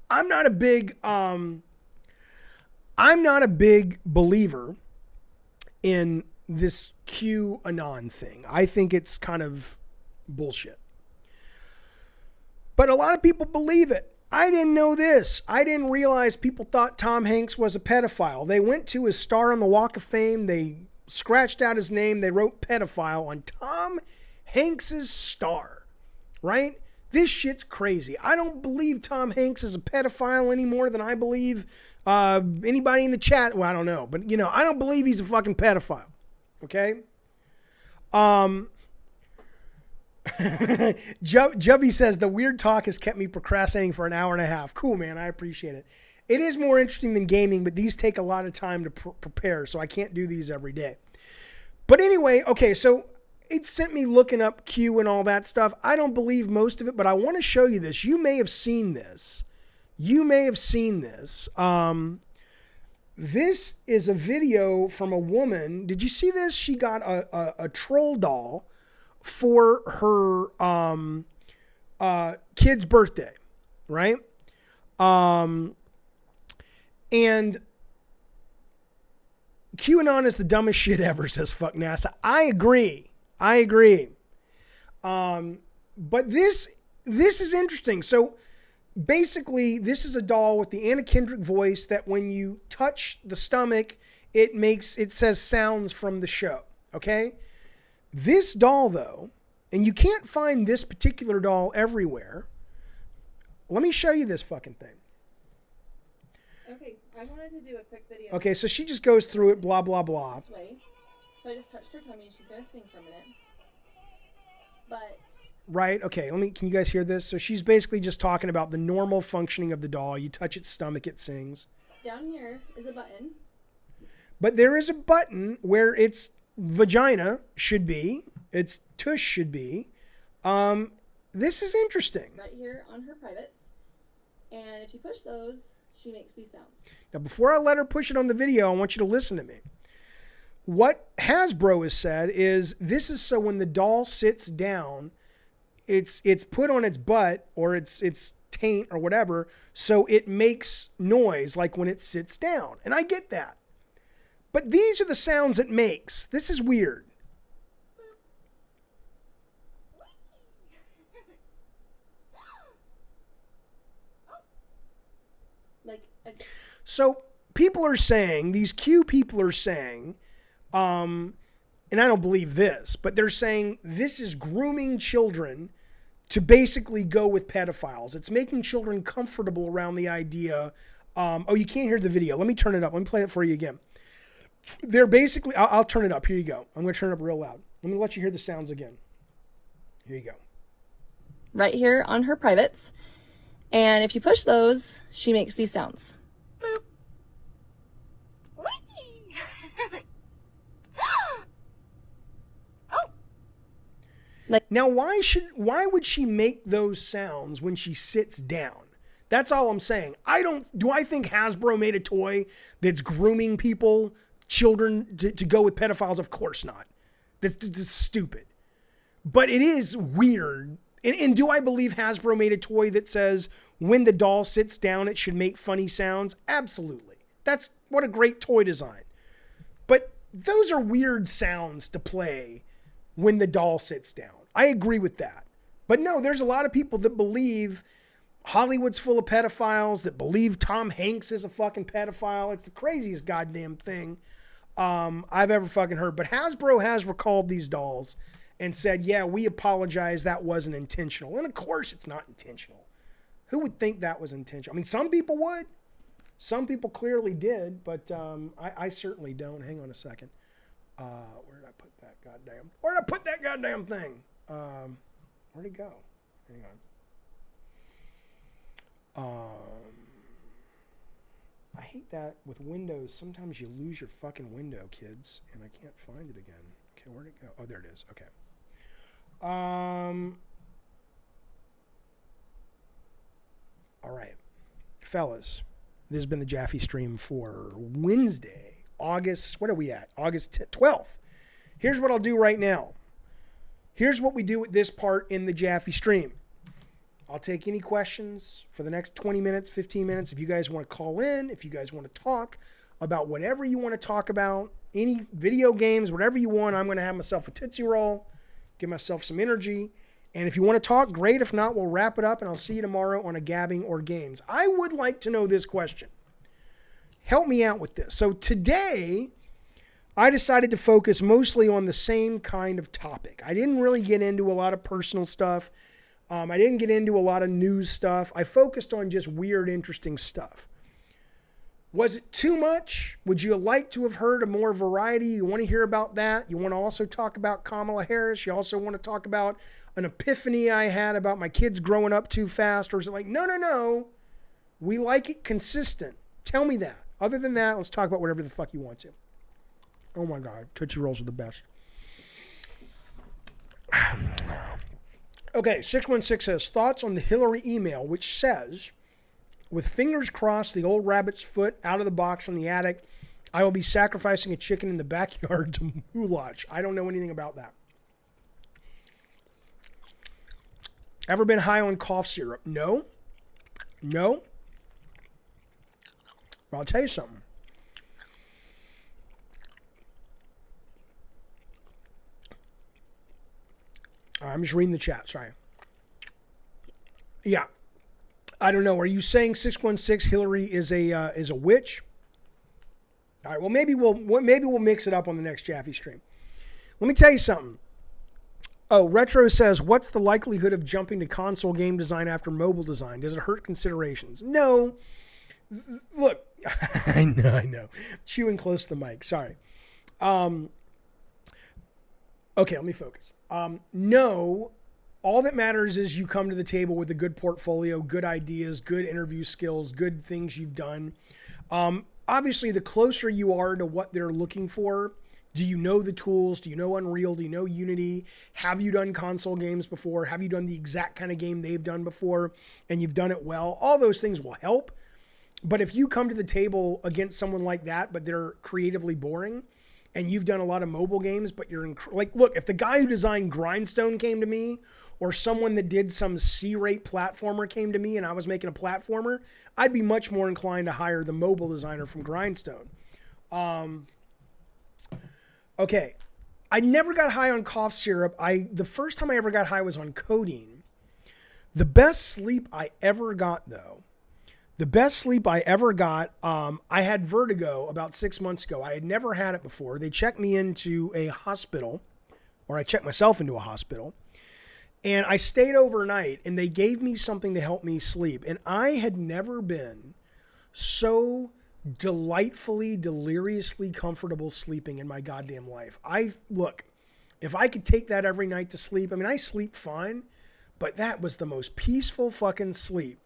I'm not a big believer in this QAnon thing. I think it's kind of bullshit. But a lot of people believe it. I didn't know this. I didn't realize people thought Tom Hanks was a pedophile. They went to his star on the Walk of Fame. They scratched out his name. They wrote pedophile on Tom Hanks's star, right? This shit's crazy. I don't believe Tom Hanks is a pedophile any more than I believe anybody in the chat. Well, I don't know, but I don't believe he's a fucking pedophile. Okay. Jubby says the weird talk has kept me procrastinating for an hour and a half. Cool, man. I appreciate it. It is more interesting than gaming, but these take a lot of time to prepare, so I can't do these every day. But anyway, okay, so it sent me looking up Q and all that stuff. I don't believe most of it, but I want to show you this. You may have seen this. This is a video from a woman. Did you see this? She got a troll doll for her kid's birthday, right? And QAnon is the dumbest shit ever, says fuck NASA. I agree. But this is interesting. So basically, this is a doll with the Anna Kendrick voice that when you touch the stomach, it says sounds from the show. Okay? This doll, though, and you can't find this particular doll everywhere. Let me show you this fucking thing. Okay, I wanted to do a quick video. Okay, so she just goes through it, blah, blah, blah. This way. So I just touched her tummy and she's going to sing for a minute. But... Right, okay, can you guys hear this? So she's basically just talking about the normal functioning of the doll. You touch its stomach, it sings. Down here is a button. But there is a button where its vagina should be, its tush should be. This is interesting. Right here on her privates. And if you push those, she makes these sounds. Now, before I let her push it on the video, I want you to listen to me. What Hasbro has said is this is so when the doll sits down, it's put on its butt or its taint or whatever, so it makes noise like when it sits down. And I get that. But these are the sounds it makes. This is weird. So people are saying, these Q people are saying, and I don't believe this, but they're saying this is grooming children to basically go with pedophiles. It's making children comfortable around the idea. Oh, you can't hear the video. Let me turn it up. Let me play it for you again. They're basically, I'll turn it up. Here you go. I'm going to turn it up real loud. Let me let you hear the sounds again. Here you go. Right here on her privates. And if you push those, she makes these sounds. Now, why would she make those sounds when she sits down? That's all I'm saying. Do I think Hasbro made a toy that's grooming people, children, to go with pedophiles? Of course not. That's stupid. But it is weird. And do I believe Hasbro made a toy that says when the doll sits down, it should make funny sounds? Absolutely. That's what a great toy design. But those are weird sounds to play when the doll sits down. I agree with that. But no, there's a lot of people that believe Hollywood's full of pedophiles, that believe Tom Hanks is a fucking pedophile. It's the craziest goddamn thing I've ever fucking heard. But Hasbro has recalled these dolls and said, yeah, we apologize. That wasn't intentional. And of course it's not intentional. Who would think that was intentional? I mean, some people would. Some people clearly did, but I certainly don't. Hang on a second. Where did I put that goddamn thing? Where'd it go? Hang on. I hate that with Windows. Sometimes you lose your fucking window, kids, and I can't find it again. Okay, where'd it go? Oh, there it is. Okay. All right. Fellas, this has been the Jaffe stream for Wednesday, August, what are we at? August 12th. Here's what I'll do right now. Here's what we do with this part in the Jaffe stream. I'll take any questions for the next 20 minutes, 15 minutes. If you guys want to call in, if you guys want to talk about whatever you want to talk about, any video games, whatever you want, I'm going to have myself a Tootsie Roll, give myself some energy. And if you want to talk, great. If not, we'll wrap it up and I'll see you tomorrow on a Gabbing or Games. I would like to know this question. Help me out with this. So today, I decided to focus mostly on the same kind of topic. I didn't really get into a lot of personal stuff. I didn't get into a lot of news stuff. I focused on just weird, interesting stuff. Was it too much? Would you like to have heard a more variety? You want to hear about that? You want to also talk about Kamala Harris? You also want to talk about an epiphany I had about my kids growing up too fast? Or is it like, no. We like it consistent. Tell me that. Other than that, let's talk about whatever the fuck you want to. Oh my God, Tootsie Rolls are the best. Okay, 616 says, thoughts on the Hillary email, which says, with fingers crossed, the old rabbit's foot out of the box from the attic, I will be sacrificing a chicken in the backyard to Mulach. I don't know anything about that. Ever been high on cough syrup? No. Well, I'll tell you something. I'm just reading the chat. Sorry. Yeah. I don't know. Are you saying 616 Hillary is a witch? All right. Well, maybe we'll mix it up on the next Jaffe stream. Let me tell you something. Oh, Retro says, what's the likelihood of jumping to console game design after mobile design? Does it hurt considerations? No. Look, I know. Chewing close to the mic. Sorry. Okay, let me focus. No, all that matters is you come to the table with a good portfolio, good ideas, good interview skills, good things you've done. Obviously, the closer you are to what they're looking for, do you know the tools? Do you know Unreal? Do you know Unity? Have you done console games before? Have you done the exact kind of game they've done before and you've done it well? All those things will help. But if you come to the table against someone like that, but they're creatively boring, and you've done a lot of mobile games, but you're like, look, if the guy who designed Grindstone came to me, or someone that did some C-rate platformer came to me and I was making a platformer, I'd be much more inclined to hire the mobile designer from Grindstone. Okay. I never got high on cough syrup. The first time I ever got high was on codeine. The best sleep I ever got, though, I had vertigo about 6 months ago. I had never had it before. They checked me into a hospital, or I checked myself into a hospital, and I stayed overnight, and they gave me something to help me sleep. And I had never been so delightfully, deliriously comfortable sleeping in my goddamn life. Look, if I could take that every night to sleep, I mean, I sleep fine, but that was the most peaceful fucking sleep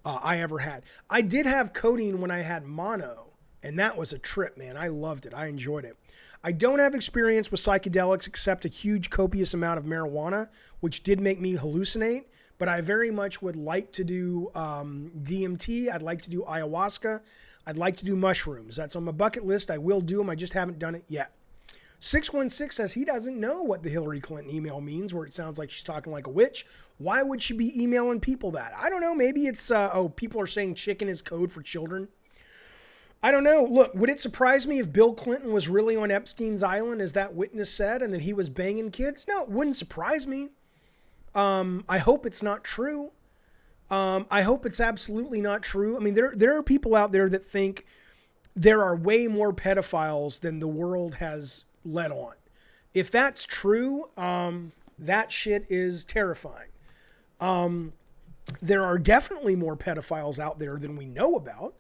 I ever had. I did have codeine when I had mono, and that was a trip, man. I loved it. I enjoyed it. I don't have experience with psychedelics except a huge copious amount of marijuana, which did make me hallucinate, but I very much would like to do DMT. I'd like to do ayahuasca. I'd like to do mushrooms. That's on my bucket list. I will do them. I just haven't done it yet. 616 says he doesn't know what the Hillary Clinton email means, where it sounds like she's talking like a witch. Why would she be emailing people that? I don't know. Maybe it's, people are saying chicken is code for children. I don't know. Look, would it surprise me if Bill Clinton was really on Epstein's Island, as that witness said, and that he was banging kids? No, it wouldn't surprise me. I hope it's not true. I hope it's absolutely not true. I mean, there are people out there that think there are way more pedophiles than the world has let on. If that's true, that shit is terrifying. There are definitely more pedophiles out there than we know about,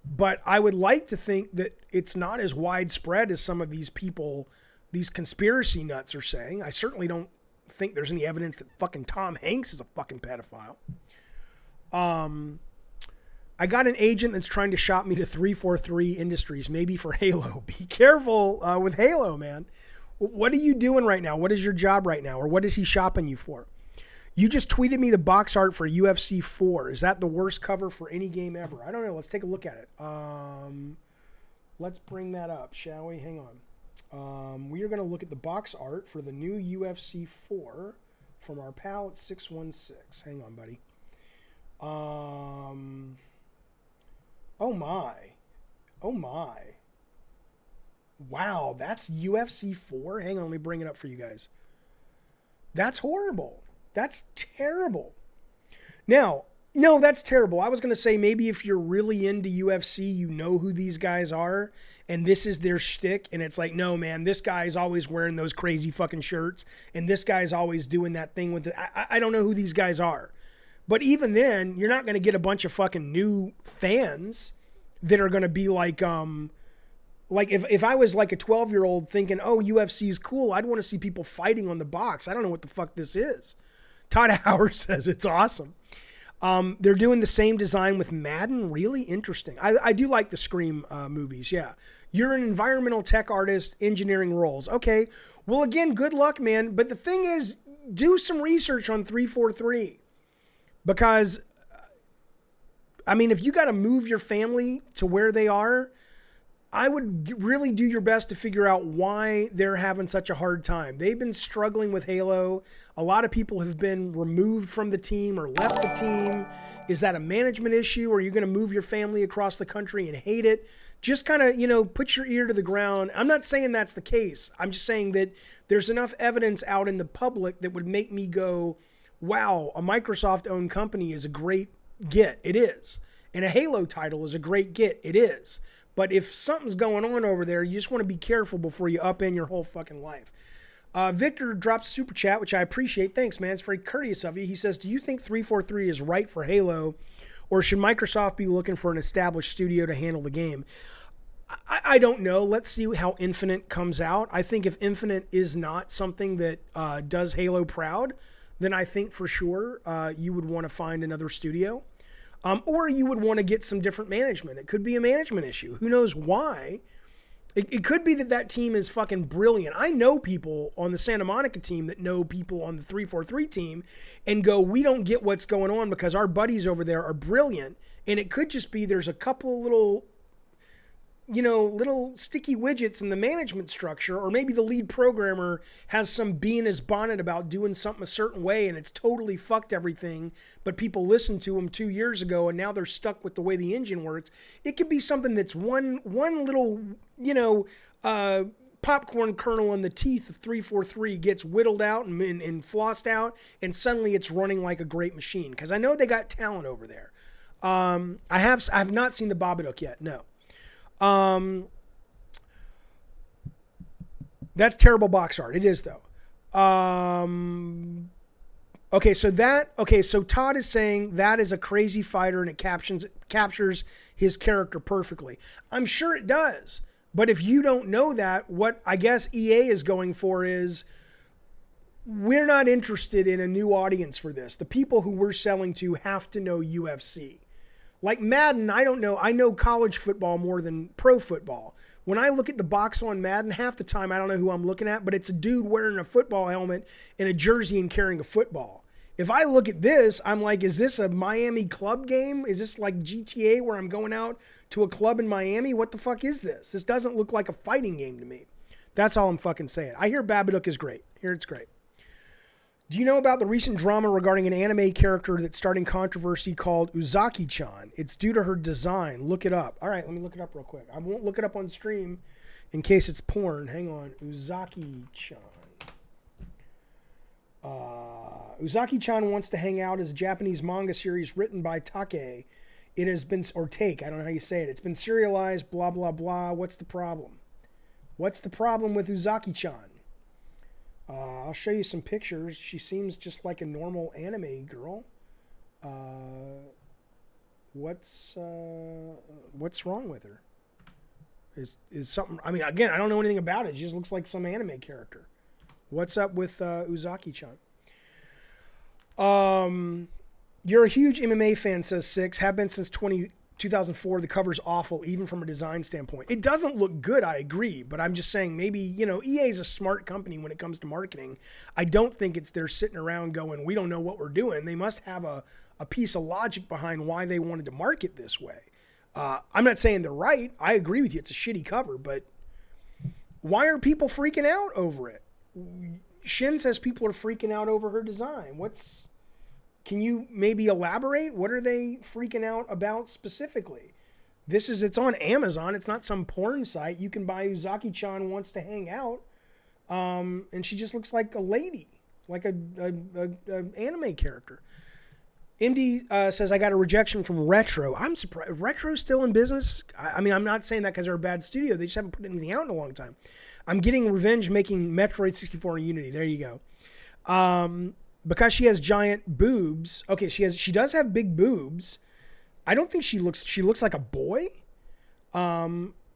but I would like to think that it's not as widespread as some of these people, these conspiracy nuts are saying. I certainly don't think there's any evidence that fucking Tom Hanks is a fucking pedophile. I got an agent that's trying to shop me to 343 Industries, maybe for Halo. Be careful with Halo, man. What are you doing right now? What is your job right now? Or what is he shopping you for? You just tweeted me the box art for UFC 4. Is that the worst cover for any game ever? I don't know. Let's take a look at it. Let's bring that up, shall we? Hang on. We are going to look at the box art for the new UFC 4 from our pal at 616. Hang on, buddy. Oh my. Wow, that's UFC 4. Hang on, let me bring it up for you guys. That's horrible. That's terrible. Now, no, that's terrible. I was going to say maybe if you're really into UFC, you know who these guys are, and this is their shtick, and it's like, no, man, this guy's always wearing those crazy fucking shirts, and this guy's always doing that thing with it. I don't know who these guys are. But even then, you're not going to get a bunch of fucking new fans that are going to be like if I was like a 12-year-old thinking, oh, UFC is cool, I'd want to see people fighting on the box. I don't know what the fuck this is. Todd Howard says it's awesome. They're doing the same design with Madden. Really interesting. I do like the Scream movies, yeah. You're an environmental tech artist, engineering roles. Okay, well, again, good luck, man. But the thing is, do some research on 343. Because, I mean, if you got to move your family to where they are, I would really do your best to figure out why they're having such a hard time. They've been struggling with Halo. A lot of people have been removed from the team or left the team. Is that a management issue? Or are you going to move your family across the country and hate it? Just kind of, put your ear to the ground. I'm not saying that's the case. I'm just saying that there's enough evidence out in the public that would make me go, wow, a Microsoft-owned company is a great get. It is. And a Halo title is a great get. It is. But if something's going on over there, you just want to be careful before you upend your whole fucking life. Victor drops a super chat, which I appreciate. Thanks, man. It's very courteous of you. He says, do you think 343 is right for Halo, or should Microsoft be looking for an established studio to handle the game? I don't know. Let's see how Infinite comes out. I think if Infinite is not something that does Halo proud, then I think for sure you would want to find another studio. Or you would want to get some different management. It could be a management issue. Who knows why? It could be that team is fucking brilliant. I know people on the Santa Monica team that know people on the 343 team and go, we don't get what's going on because our buddies over there are brilliant. And it could just be there's a couple of little sticky widgets in the management structure, or maybe the lead programmer has some bee in his bonnet about doing something a certain way and it's totally fucked everything, but people listened to him 2 years ago and now they're stuck with the way the engine works. It could be something that's one little, popcorn kernel in the teeth of 343 gets whittled out and flossed out, and suddenly it's running like a great machine. Because I know they got talent over there. I have not seen the Babadook yet, no. That's terrible box art. It is though. So Todd is saying that is a crazy fighter and it captures his character perfectly. I'm sure it does. But if you don't know that, what I guess EA is going for is, we're not interested in a new audience for this. The people who we're selling to have to know UFC. Like Madden, I don't know. I know college football more than pro football. When I look at the box on Madden, half the time I don't know who I'm looking at, but it's a dude wearing a football helmet and a jersey and carrying a football. If I look at this, I'm like, is this a Miami club game? Is this like GTA where I'm going out to a club in Miami? What the fuck is this? This doesn't look like a fighting game to me. That's all I'm fucking saying. I hear Babadook is great. Here it's great. Do you know about the recent drama regarding an anime character that's starting controversy called Uzaki-chan? It's due to her design. Look it up. All right, let me look it up real quick. I won't look it up on stream in case it's porn. Hang on. Uzaki-chan. Uzaki-chan Wants to Hang Out is a Japanese manga series written by Take. It has been, or Take, I don't know how you say it. It's been serialized, blah, blah, blah. What's the problem? What's the problem with Uzaki-chan? I'll show you some pictures. She seems just like a normal anime girl. What's wrong with her? Is something? I mean, again, I don't know anything about it. She just looks like some anime character. What's up with Uzaki-chan? You're a huge MMA fan, says Six. Have been since 2004. The cover's awful, even from a design standpoint. It doesn't look good, I agree, but I'm just saying maybe, EA is a smart company when it comes to marketing. I don't think it's they're sitting around going, we don't know what we're doing. They must have a piece of logic behind why they wanted to market this way. I'm not saying they're right. I agree with you. It's a shitty cover, but why are people freaking out over it? Shin says people are freaking out over her design. Can you maybe elaborate? What are they freaking out about specifically? It's on Amazon. It's not some porn site. You can buy Uzaki-chan Wants to Hang Out. And she just looks like a lady, like a anime character. MD says, I got a rejection from Retro. I'm surprised. Retro's still in business? I mean, I'm not saying that because they're a bad studio. They just haven't put anything out in a long time. I'm getting revenge making Metroid 64 in Unity. There you go. Because she has giant boobs. Okay, she does have big boobs. I don't think she looks like a boy.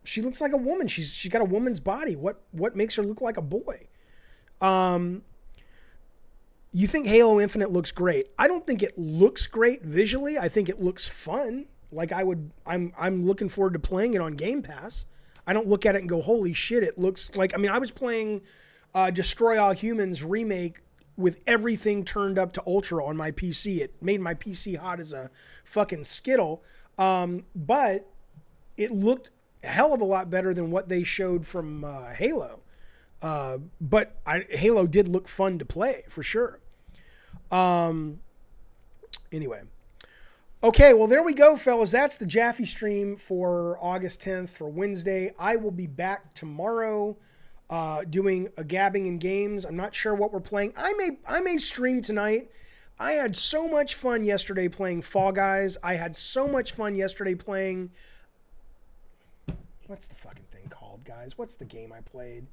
She looks like a woman. She's got a woman's body. What makes her look like a boy? You think Halo Infinite looks great? I don't think it looks great visually. I think it looks fun. Like I'm looking forward to playing it on Game Pass. I don't look at it and go, holy shit, it looks like, I was playing Destroy All Humans remake with everything turned up to ultra on my PC. It made my PC hot as a fucking Skittle. But it looked a hell of a lot better than what they showed from Halo. But Halo did look fun to play for sure. Anyway. Okay, well, there we go, fellas. That's the Jaffe stream for August 10th for Wednesday. I will be back tomorrow doing a gabbing in games. I'm not sure what we're playing. I may stream tonight. I had so much fun yesterday playing Fall Guys. I had so much fun yesterday playing... What's the fucking thing called, guys? What's the game I played?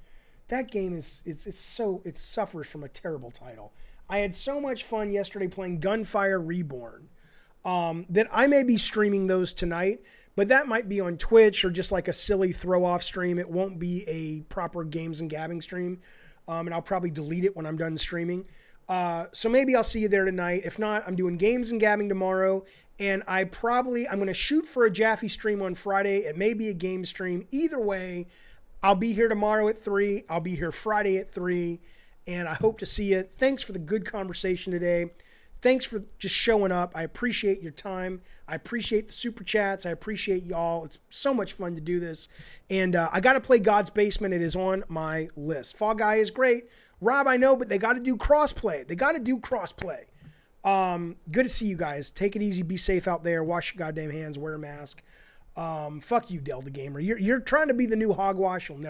That game it suffers from a terrible title. I had so much fun yesterday playing Gunfire Reborn. That I may be streaming those tonight, but that might be on Twitch or just like a silly throw-off stream. It won't be a proper games and gabbing stream, and I'll probably delete it when I'm done streaming. So maybe I'll see you there tonight. If not, I'm doing games and gabbing tomorrow, and I'm going to shoot for a Jaffe stream on Friday. It may be a game stream. Either way, I'll be here tomorrow at 3. I'll be here Friday at 3. And I hope to see you. Thanks for the good conversation today. Thanks for just showing up. I appreciate your time. I appreciate the super chats. I appreciate y'all. It's so much fun to do this. And I got to play God's Basement. It is on my list. Fall Guy is great. Rob, I know, but they got to do crossplay. Good to see you guys. Take it easy. Be safe out there. Wash your goddamn hands. Wear a mask. Fuck you, Delta Gamer. You're trying to be the new hogwash. You'll never